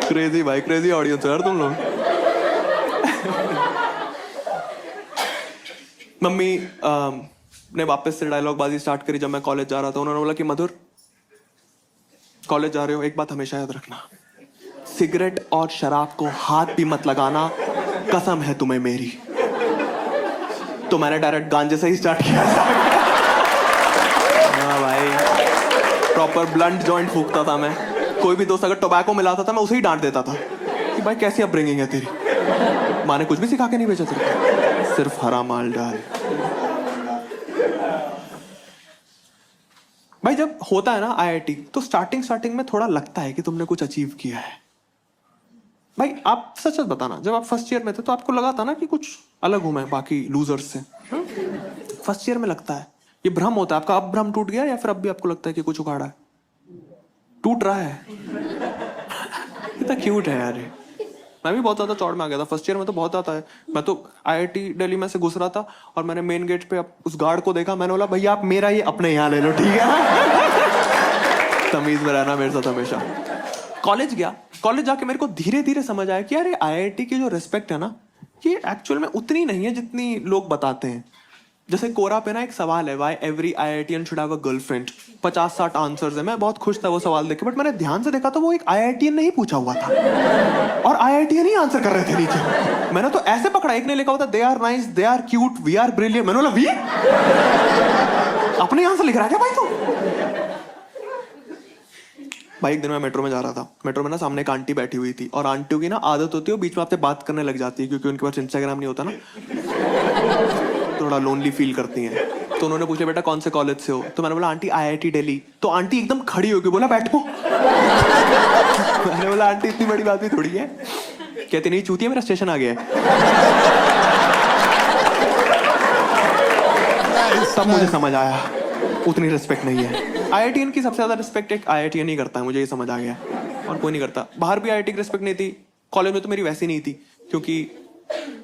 क्रेजी भाई, क्रेजी ऑडियंस यार तुम लोग। मम्मी ने वापस से डायलॉग बाजी स्टार्ट करी जब मैं कॉलेज जा रहा था। उन्होंने बोला कि मधुर कॉलेज जा रहे हो, एक बात हमेशा याद रखना, सिगरेट और शराब को हाथ भी मत लगाना, कसम है तुम्हें मेरी। तो मैंने डायरेक्ट गांजे से ही स्टार्ट किया। हाँ भाई, प्रॉपर ब्लंट जॉइंट फूकता था मैं। कोई भी दोस्त अगर टोबैको मिलाता था मैं उसे ही डांट देता था कि भाई कैसी अपब्रिंगिंग है तेरी, माँ ने कुछ भी सिखा के नहीं भेजा तेरे, सिर्फ हरा माल डाल। भाई जब होता है ना आईआईटी तो स्टार्टिंग में थोड़ा लगता है कि तुमने कुछ अचीव किया है। भाई आप सच सच बताना, जब आप फर्स्ट ईयर में थे तो आपको लगा था ना कि कुछ अलग हूं मैं बाकी लूजर्स से? फर्स्ट ईयर में लगता है, ये भ्रम होता है आपका। अब भ्रम टूट गया या फिर अब भी आपको लगता है कि कुछ उखाड़ा है? टूट रहा है। इतना क्यूट है यार ये। मैं भी बहुत ज्यादा चौड़ में आ गया था फर्स्ट ईयर में, तो बहुत ज्यादा है। मैं तो आईआईटी दिल्ली में से घुस रहा था और मैंने मेन गेट पे उस गार्ड को देखा। मैंने बोला भैया आप मेरा ये अपने यहाँ ले लो, ठीक है? तमीज में रहना मेरे साथ हमेशा। कॉलेज गया, कॉलेज जाके मेरे को धीरे धीरे समझ आया कि यार ये आईआईटी की जो रिस्पेक्ट है ना, ये एक्चुअल में उतनी नहीं है जितनी लोग बताते हैं। जैसे कोरा पे ना एक सवाल है, why every IITian should have a girlfriend, 50-60 answers है। मैं बहुत खुश था वो सवाल देख के, बट मैंने ध्यान से देखा तो वो एक आईआईटीएन नहीं पूछा हुआ था और आईआईटीएन ही आंसर कर रहे थे नीचे। मैंने तो ऐसे पकड़ा, एक ने लिखा हुआ था they are nice, they are cute, we are brilliant. मैंने बोला वी अपने आंसर लिख रहा है क्या भाई तू? भाई एक दिन मैं मेट्रो में जा रहा था, मेट्रो में ना सामने एक आंटी बैठी हुई थी और आंटियों की ना आदत होती है वो बीच में आपसे बात करने लग जाती है, क्योंकि उनके पास इंस्टाग्राम नहीं होता ना, थोड़ा लोनली फील करती हैं। तो उन्होंने पूछा बेटा कौन से कॉलेज से हो, तो मैंने बोला आंटी आईआईटी दिल्ली। तो आंटी एकदम खड़ी होकर बोला बैठो। मैंने बोला आंटी इतनी बड़ी बात भी थोड़ी है। कहती नहीं चूतिया मेरा स्टेशन आ गया है। तब मुझे समझ आया उतनी रिस्पेक्ट नहीं है। आईआईटीएन की सबसे ज्यादा रिस्पेक्ट एक आईआईटीएन ही करता है, मुझे ये समझ आ गया, और कोई नहीं करता। बाहर भी आईआईटी की रिस्पेक्ट नहीं थी, कॉलेज में तो मेरी वैसी नहीं थी, क्योंकि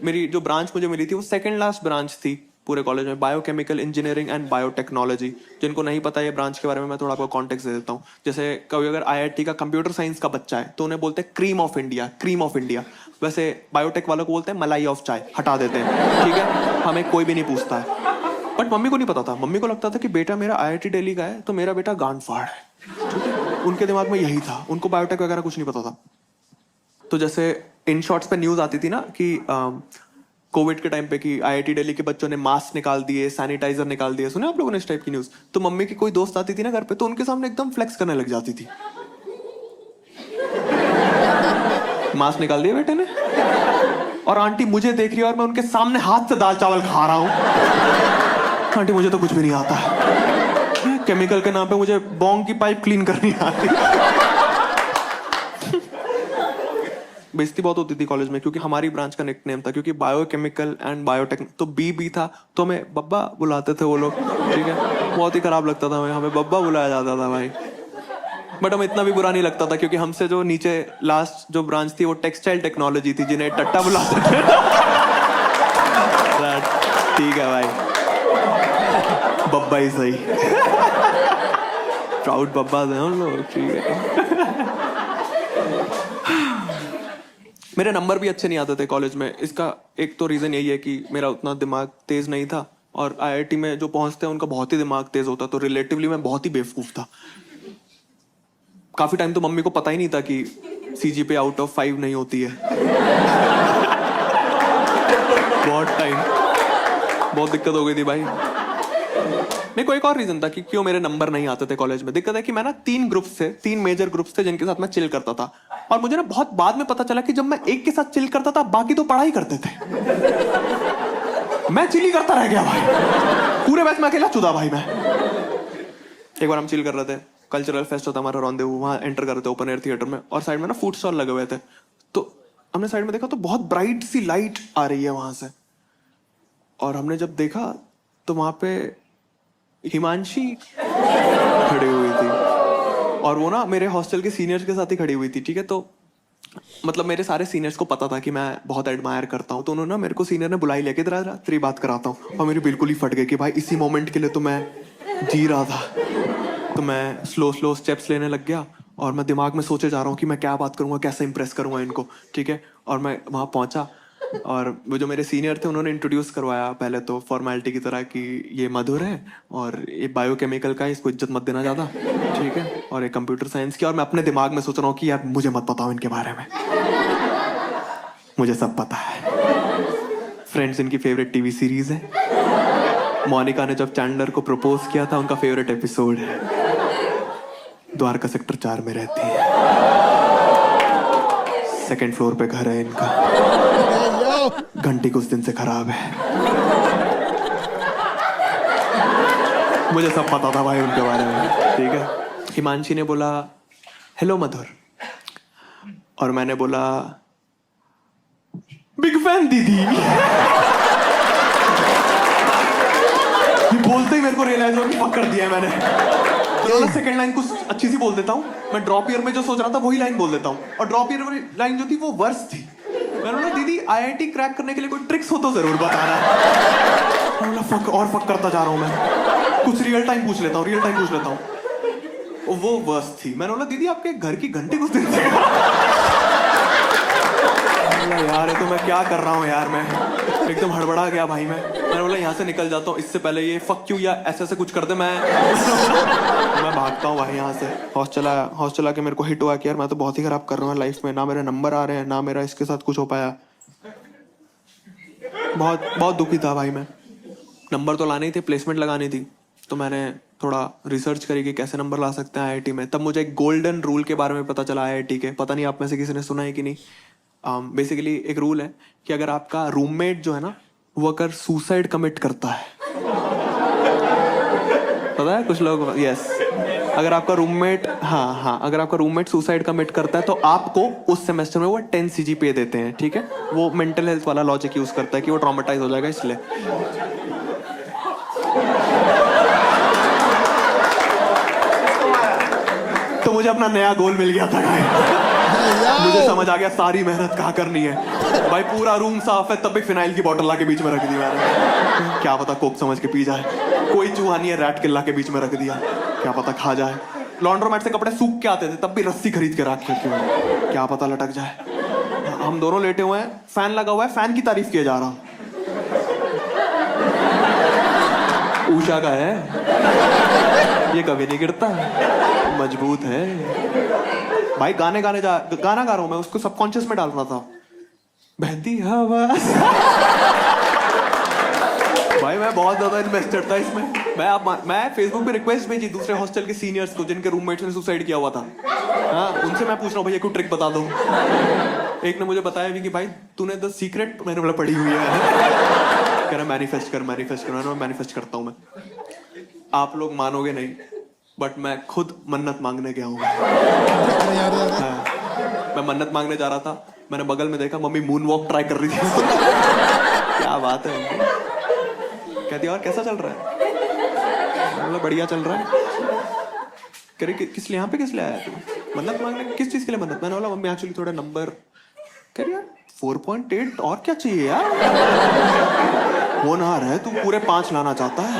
मेरी जो ब्रांच मुझे मिली थी वो सेकंड लास्ट ब्रांच थी पूरे कॉलेज में, बायोकेमिकल इंजीनियरिंग एंड बायोटेक्नोलॉजी। जिनको नहीं पता ये ब्रांच के बारे में मैं थोड़ा आपको कॉन्टेक्स्ट दे देता हूँ। जैसे कभी अगर आईआईटी का कंप्यूटर साइंस का बच्चा है तो उन्हें बोलते हैं cream of India, cream of India. वैसे बायोटेक वालों को बोलते हैं मलाई ऑफ चाय, हटा देते हैं, ठीक है, हमें कोई भी नहीं पूछता है। बट मम्मी को नहीं पता था, मम्मी को लगता था कि बेटा मेरा आईआईटी दिल्ली का है तो मेरा बेटा गांड फाड़ है, ठीक है? उनके दिमाग में यही था, उनको बायोटेक वगैरह कुछ नहीं पता था। तो जैसे इन शॉर्ट्स पे न्यूज आती थी ना कि कोविड के टाइम पे कि आईआईटी दिल्ली के बच्चों ने मास्क निकाल दिए, सैनिटाइजर निकाल दिए, सुने आप लोगों ने इस टाइप की न्यूज? तो मम्मी की कोई दोस्त आती थी ना घर पे तो उनके सामने एकदम फ्लेक्स करने लग जाती थी, मास्क निकाल दिया बेटे ने। और आंटी मुझे देख रही है और मैं उनके सामने हाथ से दाल चावल खा रहा हूं। आंटी मुझे तो कुछ भी नहीं आता, केमिकल के नाम पे मुझे बॉन्ग की पाइप क्लीन करनी आती। बेइज्जती बहुत होती थी कॉलेज में, क्योंकि हमारी ब्रांच का निकनेम था, क्योंकि बायोकेमिकल एंड बायोटेक तो बी था, तो हमें बब्बा बुलाते थे वो लोग, ठीक है? बहुत ही खराब लगता था हमें बब्बा बुलाया जाता था भाई। बट हमें इतना भी बुरा नहीं लगता था, क्योंकि हमसे जो नीचे लास्ट जो ब्रांच थी वो टेक्सटाइल टेक्नोलॉजी थी, जिन्हें टट्टा बुलाते थे। ठीक है भाई, बब्बा ही सही। प्राउड बब्बा थे हम लोग, ठीक है। मेरे नंबर भी अच्छे नहीं आते थे कॉलेज में। इसका एक तो रीजन यही है कि मेरा उतना दिमाग तेज नहीं था, और आईआईटी में जो पहुंचते हैं उनका बहुत ही दिमाग तेज होता, तो रिलेटिवली मैं बहुत ही बेवकूफ था। काफी टाइम तो मम्मी को पता ही नहीं था कि सीजीपीए आउट ऑफ 5 नहीं होती है। बहुत टाइम, बहुत दिक्कत हो गई थी भाई। मेरे को एक और रीजन था कि क्यों मेरे नंबर नहीं आते थे कॉलेज में। दिक्कत है कि मैं ना 3 मेजर ग्रुप्स थे जिनके साथ मैं चिल करता था, और मुझे ना बहुत बाद में पता चला कि जब मैं एक के साथ चिल करता था बाकी तो पढ़ाई करते थे। मैं चिल ही करता रह गया भाई, पूरे बैच में अकेला चुदा भाई मैं। एक बार हम चिल कर रहे थे, कल्चरल फेस्ट होता हमारा रौंदेवू, वहां एंटर कर रहे थे ओपन एयर थिएटर में, और साइड में ना फूड स्टॉल लगे हुए थे। तो हमने साइड में देखा तो बहुत ब्राइट सी लाइट आ रही है वहां से, और हमने जब देखा तो वहां पे हिमांशी खड़ी हुई थी, और वो ना मेरे हॉस्टल के सीनियर्स के साथ ही खड़ी हुई थी, ठीक है? तो मतलब मेरे सारे सीनियर्स को पता था कि मैं बहुत एडमायर करता हूँ, तो उन्होंने ना मेरे को सीनियर ने बुलाई लेके तेरी बात कराता हूँ, और मेरी बिल्कुल ही फट गई कि भाई इसी मोमेंट के लिए तो मैं जी रहा था। तो मैं स्लो स्टेप्स लेने लग गया, और मैं दिमाग में सोचे जा रहा हूँ कि मैं क्या बात करूँगा, कैसे इंप्रेस करूँगा इनको, ठीक है? और मैं वहाँ पहुँचा, और वो जो मेरे सीनियर थे उन्होंने इंट्रोड्यूस करवाया पहले तो फॉर्मेलिटी की तरह कि ये मधुर है, और ये बायोकेमिकल का है, इसको इज्जत मत देना ज़्यादा, ठीक है? और ये कंप्यूटर साइंस की। और मैं अपने दिमाग में सोच रहा हूँ कि यार मुझे मत बताओ इनके बारे में, मुझे सब पता है। फ्रेंड्स इनकी फेवरेट टीवी सीरीज है। मोनिका ने जब चैंडलर को प्रपोज किया था उनका फेवरेट एपिसोड है। द्वारका सेक्टर 4 में रहती है, 2nd फ्लोर पे घर है इनका, घंटी कुछ दिन से खराब है। मुझे सब पता था भाई उनके बारे में, ठीक है? हिमांशी ने बोला हेलो मधुर, और मैंने बोला बिग फैन दीदी। ये बोलते ही मेरे को रियलाइज हुआ कि पक कर दिया मैंने। तो सेकंड लाइन कुछ अच्छी सी बोल देता हूँ मैं, ड्रॉप ईयर में जो सोच रहा था वही लाइन बोल देता हूँ, और ड्रॉप ईयर वाली लाइन जो थी वो वर्स थी। मैंने बोला दीदी आईआईटी क्रैक करने के लिए कोई ट्रिक्स हो तो जरूर बताना। मैं बोला फक करता जा रहा हूँ मैं, कुछ रियल टाइम पूछ लेता हूँ। वो वर्स्ट थी। मैंने बोला दीदी आपके घर की घंटी कुछ देर से यार ये तो मैं क्या कर रहा हूँ यार, मैं एकदम हड़बड़ा गया भाई। मैंने बोला यहाँ से निकल जाता हूँ, इससे पहले ये फक यू या ऐसे ऐसे कुछ कर दे, मैं भागता हूँ भाई यहाँ से। हॉस्टल आके मेरे को हिट हुआ कि यार मैं तो बहुत ही खराब कर रहा हूँ लाइफ में, ना मेरे नंबर आ रहे हैं, ना मेरा इसके साथ कुछ हो पाया। बहुत बहुत दुखी था भाई मैं। नंबर तो लाने ही थे, प्लेसमेंट लगानी थी, तो मैंने थोड़ा रिसर्च करी कि कैसे नंबर ला सकते हैं आईआईटी में। तब मुझे एक गोल्डन रूल के बारे में पता चला आईआईटी के, पता नहीं आप में से किसी ने सुना है कि नहीं। बेसिकली एक रूल है कि अगर आपका रूममेट जो है ना वो अगर सुसाइड कमिट करता है, पता है कुछ लोग, यस, अगर आपका रूममेट अगर आपका रूममेट सुसाइड कमिट करता है तो आपको उस सेमेस्टर में वो 10 CGPA देते हैं, ठीक है। वो मेंटल हेल्थ वाला लॉजिक यूज करता है कि वो ट्रॉमेटाइज हो जाएगा इसलिए। तो मुझे अपना नया गोल मिल गया था मुझे समझ आ गया सारी मेहनत कहाँ करनी है भाई। पूरा रूम साफ है तब भी फिनाइल की बोतल ला के बीच में रख दी मैंने, क्या पता कोक समझ के पी जाए। कोई चूहा नहीं है, रैट किल ला के बीच में रख दिया, क्या पता खा जाए। लॉन्ड्रोमैट से कपड़े सूख के आते थे तब भी रस्सी खरीद के रख के, क्या पता लटक जाए। हम दोनों लेटे हुए हैं, फैन लगा हुआ है, फैन की तारीफ किए जा रहा हूं। ऊषा का है ये, कभी नहीं गिरता, मजबूत है भाई। गाना गा रहा हूं मैं, उसको सबकॉन्शियस में डाल रहा था। बहती हवा भाई मैं बहुत ज्यादा इन्वेस्टेड था इसमें। मैं फेसबुक पे रिक्वेस्ट भेजी दूसरे हॉस्टल के सीनियर्स को जिनके रूममेट्स ने सुसाइड किया हुआ था। हाँ, उनसे मैं पूछ रहा हूँ भैया कोई ट्रिक बता दो। एक ने मुझे बताया भी कि भाई तूने द सीक्रेट मैंने बोला पढ़ी हुई है, कह रहा मैनिफेस्ट कर। मैं मैनिफेस्ट करता हूँ मैं। आप लोग मानोगे नहीं बट मैं खुद मन्नत मांगने गया हूँ। मैं मन्नत मांगने जा रहा था, मैंने बगल में देखा मम्मी मून वॉक ट्राई कर रही थी। क्या बात है, कहती और कैसा चल रहा है, मतलब बढ़िया चल रहा है। कह रही किस लिए यहाँ पे, किस लिए आया तू मन्नत मांगने, किस चीज के लिए मन्नत। मैंने बोला मम्मी एक्चुअली थोड़ा नंबर। कह रही यार 4.8 और क्या चाहिए यार, होनहार है तू, पूरे 5 लाना चाहता है।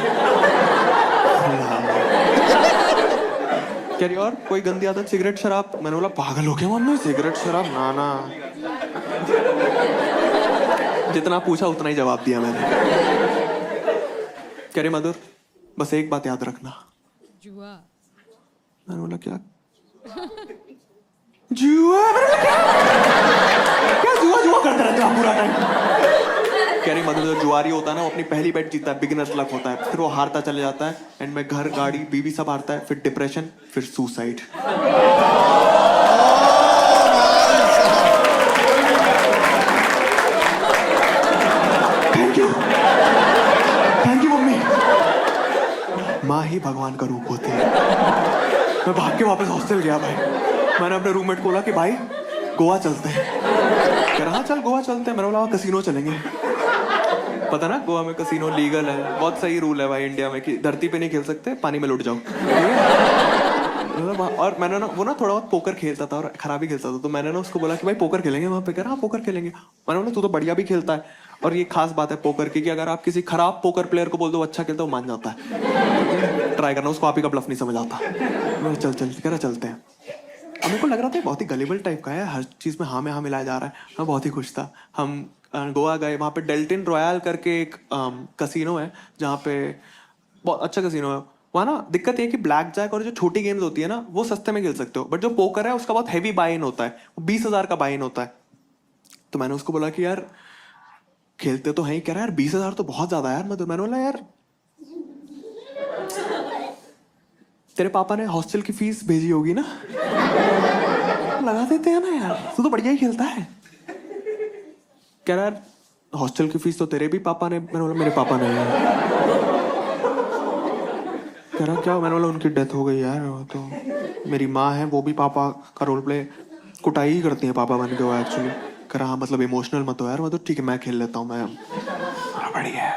कह रही और कोई गंदी आदत, सिगरेट शराब। मैंने बोला पागल हो गया मम्मी, सिगरेट शराब ना। जितना पूछा उतना ही जवाब दिया मैंने। कह रही मधुर बस एक बात याद रखना, जुआ। मैंने बोला क्या जुआ, क्या जुआ करते रहते हो पूरा टाइम। कह रही मधुर जो जुआरी होता है ना वो अपनी पहली बेट जीतता है, बिगिनर्स लक होता है, फिर वो हारता चले जाता है, एंड में घर गाड़ी बीवी सब हारता है, फिर डिप्रेशन, फिर सुसाइड। थैंक यू मम्मी, माँ ही भगवान का रूप होती है। मैं भाग के वापस हॉस्टल गया भाई। मैंने अपने रूममेट को बोला कि भाई गोवा चलते हैं। कह रहा चल गोवा चलते हैं। मैंने बोला कसीनो चलेंगे। पता ना गोवा में कसीनो लीगल है, बहुत सही रूल है भाई इंडिया में कि धरती पे नहीं खेल सकते, पानी में लुट जाओ। और मैंने ना वो ना थोड़ा बहुत पोकर खेलता था और खराब ही खेलता था, तो मैंने ना उसको बोला कि भाई पोकर खेलेंगे वहाँ पे। कह रहा हाँ पोकर खेलेंगे। मैंने बोला तू तो बढ़िया भी खेलता है, और ये खास बात है पोकर की कि अगर आप किसी खराब पोकर प्लेयर को बोल दो अच्छा खेलता है वो मान जाता है। ट्राई करना, उसको आप ही का ब्लफ नहीं समझ आता। चल कह रहा चलते हैं। अब मेरे को लग रहा था बहुत ही गलिबल टाइप का है, हर चीज में हाँ में हाँ मिलाया जा रहा है। मैं बहुत ही खुश था। हम गोवा गए, वहाँ पे डेल्टिन रॉयल करके एक कसिनो है जहाँ पे बहुत अच्छा कसिनो है। वहाँ ना दिक्कत ये कि ब्लैक जैक और जो छोटी गेम्स होती है ना वो सस्ते में खेल सकते हो, बट जो पोकर है उसका बहुत हैवी बाय इन होता है, 20,000 का बाय इन होता है। तो मैंने उसको बोला कि यार खेलते तो हैं ही। कह रहा यार 20,000 तो बहुत ज्यादा है यार। मैंने बोला यार तेरे पापा ने हॉस्टल की फीस भेजी होगी ना, लगा देते हैं ना यार, तू तो बढ़िया ही खेलता है। कह रहा यार हॉस्टल की फीस तो तेरे भी पापा ने। मैंने बोला मेरे पापा नहीं है। कह रहा क्या। मैंने बोला उनकी डेथ हो गई यार, तो मेरी माँ है वो भी पापा का रोल प्ले कुटाई ही करती है पापा बन के वो एक्चुअली। कह रहा हाँ मतलब इमोशनल मत हो यार। मैं तो ठीक है मैं खेल लेता हूँ, मैं बढ़िया है।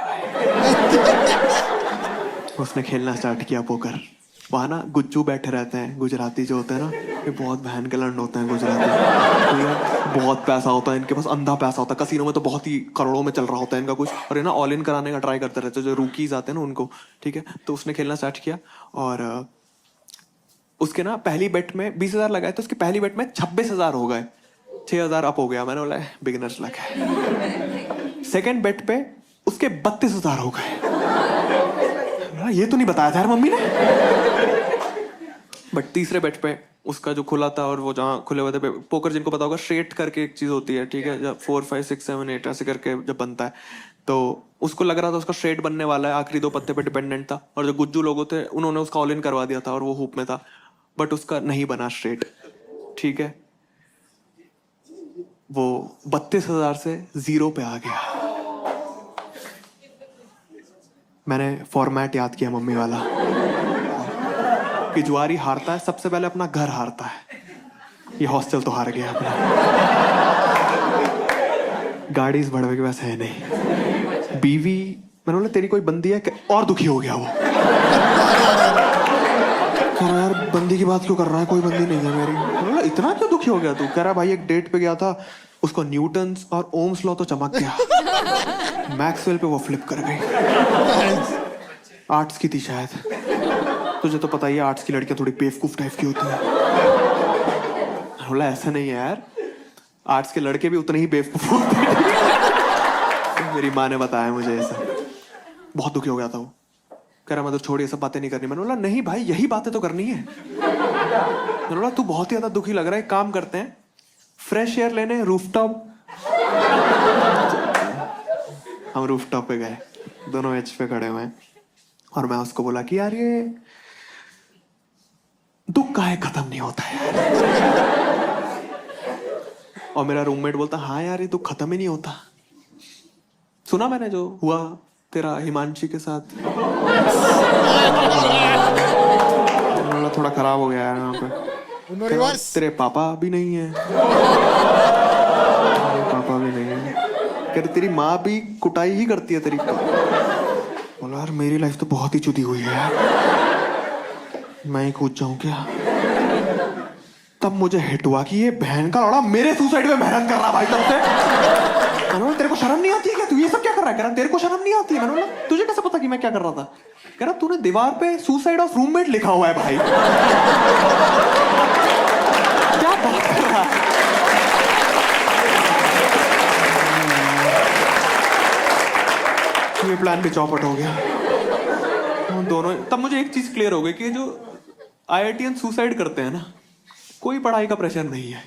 उसने खेलना स्टार्ट किया पोकर। वहाँ ना गुज्जू बैठे रहते हैं, गुजराती जो होते हैं ना, ये बहुत बहन के लंड होते हैं गुजराती। बहुत पैसा होता है इनके पास, अंधा पैसा होता है। कसीनो में तो बहुत ही करोड़ों में चल रहा होता है इनका कुछ, और ये ना ऑल इन कराने का ट्राई करते रहते हैं जो रूकीज आते हैं ना उनको। ठीक है, तो उसने खेलना स्टार्ट किया और उसके ना पहली बेट में 20,000 लगाए तो उसकी पहली बेट में 26,000 हो गए, 6,000 अप हो गया। मैंने बोला बिगिनर्स लक है। सेकेंड बेट पे उसके 32,000 हो गए। ये तो नहीं बताया था यार मम्मी ने। बट तीसरे बेट पे उसका जो खुला था, और वो जहाँ खुले हुए थे पोकर, जिनको पता होगा स्ट्रेट करके एक चीज होती है, ठीक है, जब 4 5 6 7 8 ऐसे करके जब बनता है, तो उसको लग रहा था उसका स्ट्रेट बनने वाला है, आखिरी 2 पत्ते पे डिपेंडेंट था। और जो गुज्जू लोगों थे उन्होंने उसका ऑल इन करवा दिया था और वो हुप में था, बट उसका नहीं बना स्ट्रेट, ठीक है। वो 32,000 से 0 पे आ गया। मैंने फॉर्मेट याद किया मम्मी वाला कि जुआरी हारता है सबसे पहले अपना घर हारता है। ये हॉस्टल तो हार गया अपना, गाड़ी इस बड़वे के पास है नहीं, बीवी, मैंने बोला तेरी कोई बंदी है? और दुखी हो गया वो, कह रहा यार बंदी की बात क्यों कर रहा है, कोई बंदी नहीं है मेरी। मैंने बोला इतना क्यों दुखी हो गया तू? कह रहा भाई एक डेट पे गया था, उसको न्यूटन्स और ओम्स लॉ तो चमक गया, मैक्सवेल पे वो फ्लिप कर गई। आर्ट्स की थी शायद, तुझे तो पता ही है आर्ट्स की लड़कियां थोड़ी बेवकूफ टाइप की होती है। बोला ऐसा नहीं है यार, आर्ट्स के लड़के भी उतने ही बेवकूफ होते हैं। मेरी माँ ने बताया मुझे ऐसा। बहुत दुखी हो गया था वो, कह रहा मतलब छोड़ ये सब बातें नहीं करनी। मैंने बोला नहीं भाई यही बातें तो करनी है। मैंने बोला तू बहुत ही ज्यादा दुखी लग रहा है, एक काम करते हैं फ्रेश एयर लेने रूफटॉप। हम रूफटॉप पे गए, दोनों एज पे खड़े हुए हैं, और मैं उसको बोला कि यार ये दुख काहे खत्म नहीं होता है। और मेरा रूममेट बोलता हाँ यार ये दुख खत्म ही नहीं होता। सुना मैंने जो हुआ तेरा हिमांशी के साथ? थोड़ा खराब हो गया यार यहाँ पे। तेरे पापा भी नहीं है, पापा भी नहीं है, कह रही तेरी माँ भी कुटाई ही करती है तेरी। बोला यार मेरी लाइफ तो बहुत ही चुदी हुई है यार, मैं ही कूद जाऊं क्या? तब मुझे हिट हुआ कि ये बहन का लौड़ा मेरे सुसाइड में मेहनत कर रहा भाई तब से। मैंने बोला तेरे को शर्म नहीं आती है क्या? तू ये सब क्या कर रहा है? कह रहा तेरे को शर्म नहीं आती है? मैंने बोला तुझे कैसे पता कि मैं क्या कर रहा था? कह रहा तूने दीवार पे सुसाइड ऑफ रूममेट लिखा हुआ है भाई। क्या बात कर रहा है? ये प्लान भी चौपट हो गया दोनों। तब मुझे एक चीज क्लियर हो गई कि जो IITian सुसाइड करते हैं ना, कोई पढ़ाई का प्रेशर नहीं है,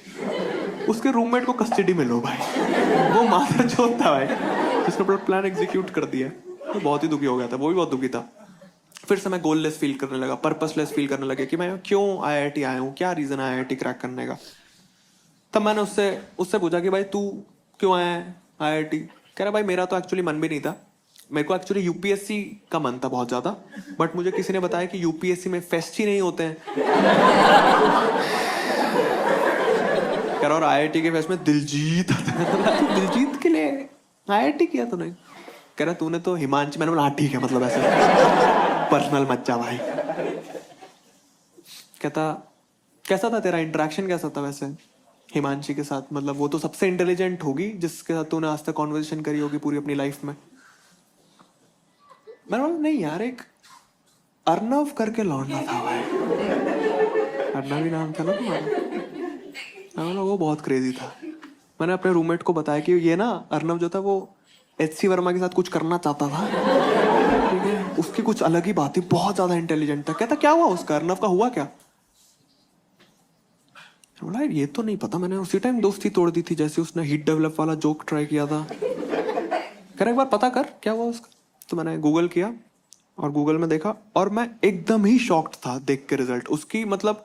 उसके रूममेट को कस्टडी में लो भाई, वो मादर चौथ था भाई जिसने अपना प्लान एग्जीक्यूट कर दिया। तो बहुत ही दुखी हो गया था, वो भी बहुत दुखी था। फिर से मैं गोललेस फील करने लगा, पर्पसलेस फील करने लगे कि मैं क्यों IIT आया हूँ, क्या रीजन है IIT क्रैक करने का। तब मैंने उससे पूछा कि भाई तू क्यों आया है IIT? कह रहा भाई मेरा तो एक्चुअली मन भी नहीं था, मेरे को एक्चुअली UPSC का मन था बहुत ज्यादा, बट मुझे किसी ने बताया कि UPSC में फेस्ट ही नहीं होते हैं। कह रहा और IIT के फेस्ट में दिलजीत दिलजीत के लिए IIT किया तूने? कह रहा तूने तो हिमांशी। मैंने बोला हाँ ठीक है, मतलब ऐसे पर्सनल मत जा भाई। कहता कैसा था तेरा इंटरेक्शन, कैसा था वैसे हिमांशी के साथ? मतलब वो तो सबसे इंटेलिजेंट होगी जिसके साथ तूने आज तक कॉन्वर्सेशन करी होगी पूरी अपनी लाइफ में। मैंने बोला नहीं यार, एक अर्नव करके लौंडा था भाई, अर्नव ही नाम था ना तुम्हारा। मैं बोला वो बहुत क्रेजी था। मैंने अपने रूममेट को बताया कि ये ना अर्नव जो था वो HC वर्मा के साथ कुछ करना चाहता था, ठीक है, उसकी कुछ अलग ही बात थी, बहुत ज्यादा इंटेलिजेंट था। कहता क्या हुआ उसका, अर्नव का हुआ क्या? बोला ये तो नहीं पता, मैंने उसी टाइम दोस्ती तोड़ दी थी जैसे उसने हीट डेवलप वाला जोक ट्राई किया था। कह रहा एक बार पता कर क्या हुआ उसका। तो मैंने गूगल किया और गूगल में देखा, और मैं एकदम ही शॉक्ड था देख के रिजल्ट उसकी। मतलब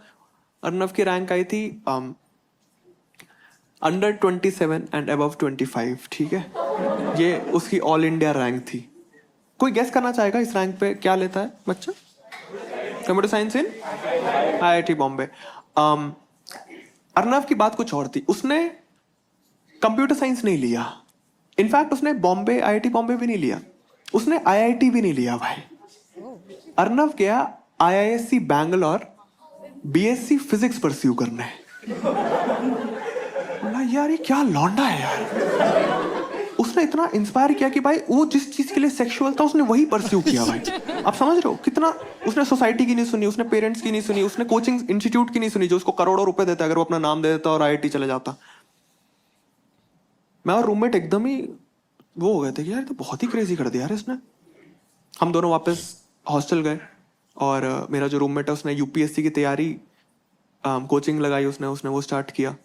अर्नव की रैंक आई थी अंडर 27 एंड अबव 25, ठीक है, ये उसकी ऑल इंडिया रैंक थी। कोई गेस करना चाहेगा इस रैंक पे क्या लेता है बच्चा? कंप्यूटर साइंस इन IIT बॉम्बे। अर्नव की बात कुछ और थी, उसने कंप्यूटर साइंस नहीं लिया, इनफैक्ट उसने बॉम्बे IIT बॉम्बे भी नहीं लिया, उसने IIT भी नहीं लिया भाई। अर्नव गया IISc Bangalore BSc physics pursue करने। बोला यार ये क्या लौंडा है यार, उसने इतना इंस्पायर किया कि भाई वो जिस चीज के लिए सेक्सुअल था उसने वही परस्यू किया भाई। आप समझ रहे हो कितना? उसने सोसाइटी की नहीं सुनी, उसने पेरेंट्स की नहीं सुनी, उसने कोचिंग इंस्टीट्यूट की नहीं सुनी जो उसको करोड़ों रुपए देता अगर वो अपना नाम दे देता और IIT चले जाता। मैं और रूममेट एकदम ही वो हो गए थे कि यार तो बहुत ही क्रेजी कर दिया यार इसने। हम दोनों वापस हॉस्टल गए और मेरा जो रूममेट है उसने UPSC की तैयारी कोचिंग लगाई, उसने वो स्टार्ट किया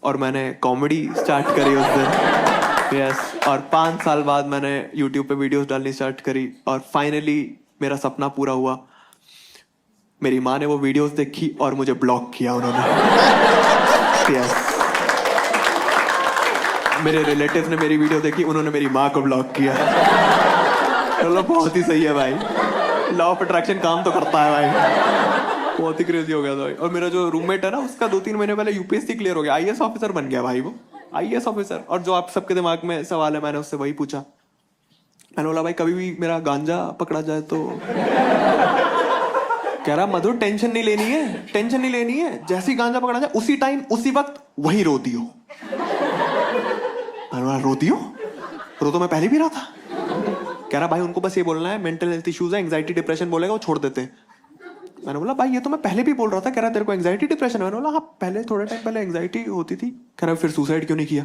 और मैंने कॉमेडी स्टार्ट करी उस दिन। यस, और 5 साल बाद मैंने YouTube पे वीडियोस डालनी स्टार्ट करी और फाइनली मेरा सपना पूरा हुआ। मेरी माँ ने वो वीडियोस देखी और मुझे ब्लॉक किया उन्होंने। यस, मेरे रिलेटिव ने मेरी वीडियो देखी, उन्होंने मेरी माँ को ब्लॉक किया। चलो बहुत ही सही है भाई, लॉ ऑफ अट्रैक्शन काम तो करता है भाई। बहुत ही क्रेजी हो गया था भाई। और मेरा जो रूममेट है ना उसका 2-3 महीने पहले UPSC क्लियर हो गया, IAS ऑफिसर बन गया भाई वो, IAS ऑफिसर। और जो आप सबके दिमाग में सवाल है मैंने उससे वही पूछा। मैंने बोला भाई कभी भी मेरा गांजा पकड़ा जाए तो, कह रहा मधुर टेंशन नहीं लेनी है, टेंशन नहीं लेनी है, जैसे ही गांजा पकड़ा जाए उसी टाइम उसी वक्त वही रो दियो। रो दियो? रो तो मैं पहले भी रहा था। कह रहा भाई उनको बस ये बोलना है मेंटल हेल्थ इश्यूज है, एंजाइटी डिप्रेशन बोलेगा वो छोड़ देते हैं। मैंने बोला भाई ये तो मैं पहले भी बोल रहा था। कह रहा तेरे को एंजाइटी डिप्रेशन है? मैंने बोला हाँ पहले थोड़े टाइम पहले एंजाइटी होती थी। कह रहा फिर सुसाइड क्यों नहीं किया?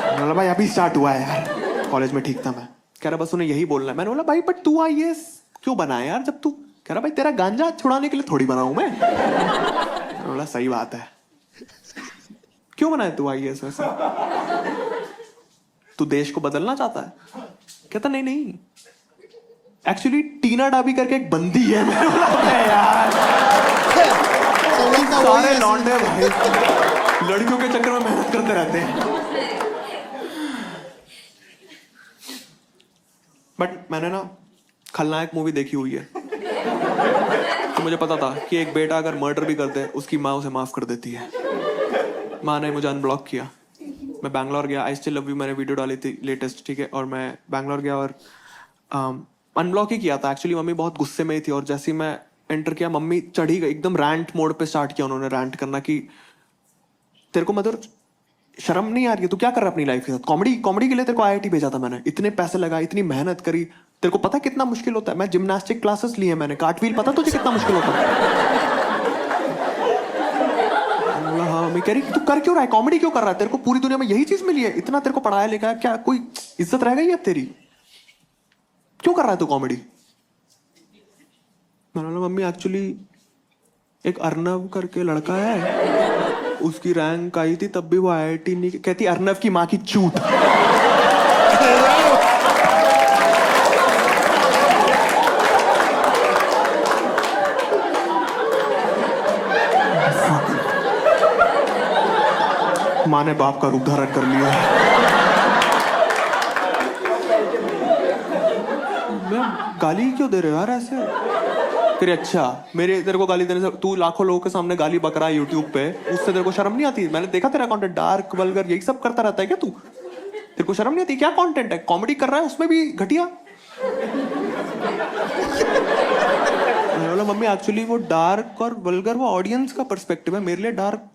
मैंने बोला भाई अभी स्टार्ट हुआ है यार, कॉलेज में ठीक था मैं। कह रहा बस उन्हें यही बोलना है। मैंने बोला भाई बट तू IAS क्यों बना है यार जब तू? कह रहा भाई तेरा गांजा छुड़ाने के लिए थोड़ी बनाऊं मैं। मैंने बोला सही बात है, क्यों बनाया तू IAS वैसे? तू देश को बदलना चाहता है? कहता नहीं नहीं, एक्चुअली टीना डाबी करके एक बंदी है। मैंने बोला यार सारे लौंडे भाई लड़कियों के चक्कर में मेहनत करते रहते हैं। बट मैंने ना खलनायक मूवी देखी हुई है, तो मुझे पता था कि एक बेटा अगर मर्डर भी करते हैं उसकी माँ उसे माफ कर देती है। माँ ने मुझे अनब्लॉक किया। मैं बैंगलोर गया, आई स्टिल लव यू मैंने वीडियो डाली थी लेटेस्ट, ठीक है। और मैं बैंगलोर गया और अनब्लॉक ही किया था। एक्चुअली मम्मी बहुत गुस्से में ही थी और जैसे ही मैं एंटर किया मम्मी चढ़ी गई, एकदम रैंट मोड पे स्टार्ट किया उन्होंने रैंट करना कि तेरे को मधुर शर्म नहीं आ रही है? तू क्या कर रहा है अपनी लाइफ के साथ? कॉमेडी के लिए तेरे को IIT भेजा था मैंने, इतने पैसे लगा, इतनी मेहनत करी, तेरे को पता कितना मुश्किल होता है? मैं जिम्नास्टिक क्लासेस लिए मैंने, कार्टव्हील पता तुझे कितना मुश्किल होता है? हाँ मम्मी कह रही तू कर क्यों रहा है, कॉमेडी क्यों कर रहा है? तेरे को पूरी दुनिया में यही चीज मिली है, इतना तेरे को पढ़ाया लिखा है, क्या कोई इज्जत रह गई अब तेरी? क्यों कर रहा है तू कॉमेडी? मैंने बोला मम्मी एक्चुअली एक अर्नव करके लड़का है, उसकी रैंक आई थी तब भी वो IIT नहीं। कहती अर्नव की माँ की चूत। माँ ने बाप का रूप धारण कर लिया। मैं गाली क्यों दे रहे हो यार ऐसे? फिर अच्छा मेरे तेरे को गाली देने से तू लाखों लोगों के सामने गाली बक रहा है YouTube पे, उससे तेरे को शर्म नहीं आती? मैंने देखा तेरा कंटेंट डार्क वल्गर यही सब करता रहता है क्या तू? तेरे को शर्म नहीं आती? क्या कंटेंट है, कॉमेडी कर रहा है उसमें भी घटिया। बोला मम्मी एक्चुअली वो डार्क और वल्गर वो ऑडियंस का पर्सपेक्टिव है, मेरे लिए डार्क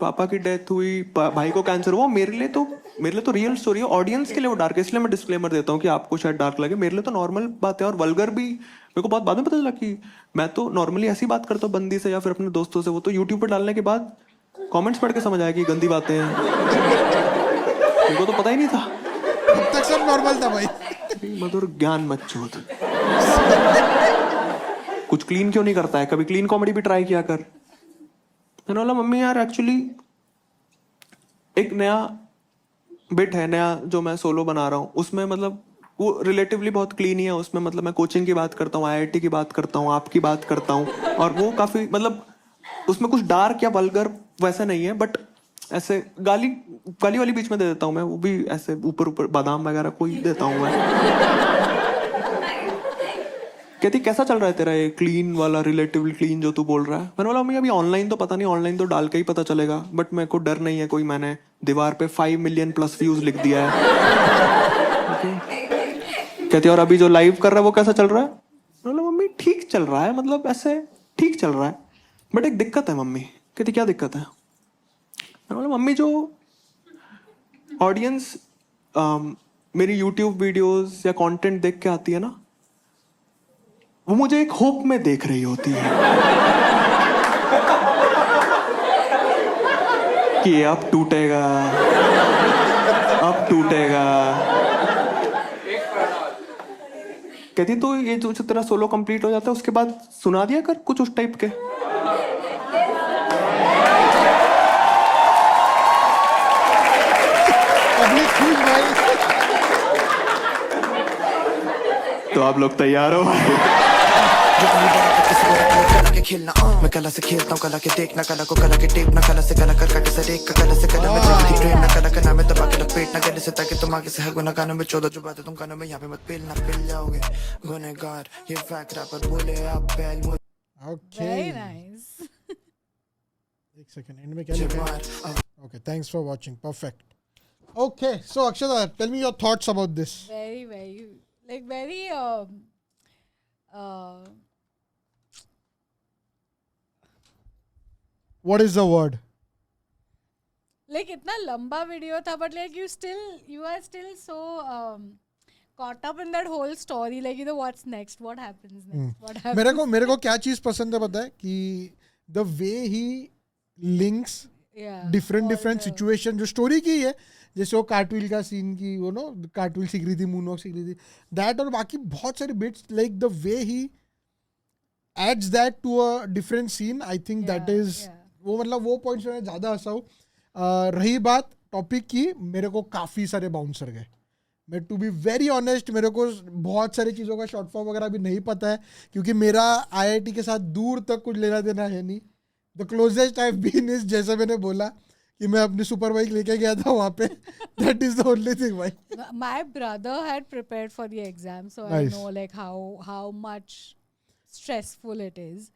पापा की डेथ हुई, भाई को कैंसर हुआ, मेरे लिए तो रियल स्टोरी है, ऑडियंस के लिए वो डार्क है। इसलिए मैं डिस्क्लेमर देता हूँ कि आपको शायद डार्क लगे, मेरे लिए तो नॉर्मल बात है। और वल्गर भी मेरे को बहुत बाद में पता चला कि मैं तो नॉर्मली ऐसी बात करता हूँ बंदी से या फिर अपने दोस्तों से, वो तो यूट्यूब पर डालने के बाद कमेंट्स पढ़ के समझ आया कि गंदी बातें हैं। मेरे को तो पता ही नहीं था, अब तक सब नॉर्मल था भाई। मधुर ज्ञान मत चोद। कुछ क्लीन क्यों नहीं करता है? कभी क्लीन कॉमेडी भी ट्राई किया कर। मैंने बोला मम्मी यार एक्चुअली एक नया बिट है, नया जो मैं सोलो बना रहा हूँ, उसमें मतलब वो रिलेटिवली बहुत क्लीन ही है। उसमें मतलब मैं कोचिंग की बात करता हूँ, IIT की बात करता हूँ, आपकी बात करता हूँ, और वो काफी मतलब उसमें कुछ डार्क या वल्गर वैसा नहीं है, बट ऐसे गाली वाली बीच में दे देता हूँ मैं, वो भी ऐसे ऊपर ऊपर बादाम वगैरह कोई देता हूँ मैं। कहती कैसा चल रहा है तेरा ये क्लीन वाला, रिलेटिवली क्लीन जो तू बोल रहा है? मैंने बोला मम्मी अभी ऑनलाइन तो पता नहीं, ऑनलाइन तो डाल के ही पता चलेगा, बट मेरे को डर नहीं है कोई, मैंने दीवार पे 5 मिलियन प्लस व्यूज लिख दिया है। कहती और अभी जो लाइव कर रहा है वो कैसा चल रहा है? बोला मम्मी ठीक चल रहा है, मतलब ऐसे ठीक चल रहा है, बट एक दिक्कत है मम्मी। कहती क्या दिक्कत है? मैं बोला मम्मी जो ऑडियंस मेरी यूट्यूब वीडियोस या कंटेंट देख के आती है ना, वो मुझे एक होप में देख रही होती है कि ये अब टूटेगा, अब टूटेगा। कहती तो ये जो तेरा सोलो कंप्लीट हो जाता है उसके बाद सुना दिया कर कुछ उस टाइप के। पब्लिक खुश भाई। तो आप लोग तैयार हो? कला के खेलना मैं कला से खेलता हूँ, कला के देखना, कला को कला के टेपना, कला से कला कर काटे सर एक कला से कला में चलती ट्रेन ना, कला का नाम है दबा के लपेट ना गले से ताकि तुम आगे से हगो ना कानों में 14 जो बातें तुम कानों में यहाँ पे मत पेलना, पिल जाओगे गुनहगार ये फैक्ट रैपर बोले आप पहल मुझे ओके Very nice. एक सेकंड, एंड में क्या लिखा है? Okay, thanks for watching, perfect. Okay, so Akshata, tell me your thoughts about this. Very what is the word? like इतना लंबा वीडियो था, but like you are still so caught up in that whole story, like you know what's next, what happens next, what happens. मेरे को क्या चीज पसंद है पता है कि the way he links yeah, different situation जो स्टोरी की है, जैसे वो कार्टविल का सीन की, वो नो कार्टविल सीख रही थी, मूनवॉक सीख रही थी, दैट, और बाकी बहुत सारे bits, like the way he adds that to a different scene, I think that is वो, मतलब वो पॉइंट्स में ज़्यादा हंसा हूँ। रही बात टॉपिक की, मेरे को काफ़ी सारे बाउंसर गए। मैं टू बी वेरी ऑनेस्ट, मेरे को बहुत सारी चीज़ों का शॉर्ट फॉर्म वगैरह भी नहीं पता है, क्योंकि मेरा IIT के साथ दूर तक कुछ लेना देना है नहीं। The closest I have been is, जैसे मैंने बोला कि मैं अपनी सुपर बाइक लेके गया था वहाँ पे, that is the only thing भाई। My brother had prepared for the exam, so Nice. I know like how much stressful it is.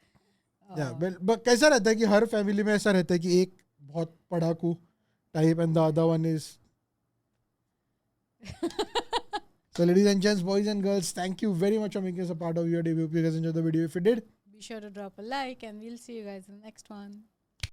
कैसा रहता है कि हर फैमिली में ऐसा रहता है कि एक बहुत पढ़ाकू type and the other one is. So ladies and gents, boys and girls, thank you very much for making us a part of your day. We hope you guys enjoyed the video. If you did, Be sure to drop a like, and we'll see you guys in the next one.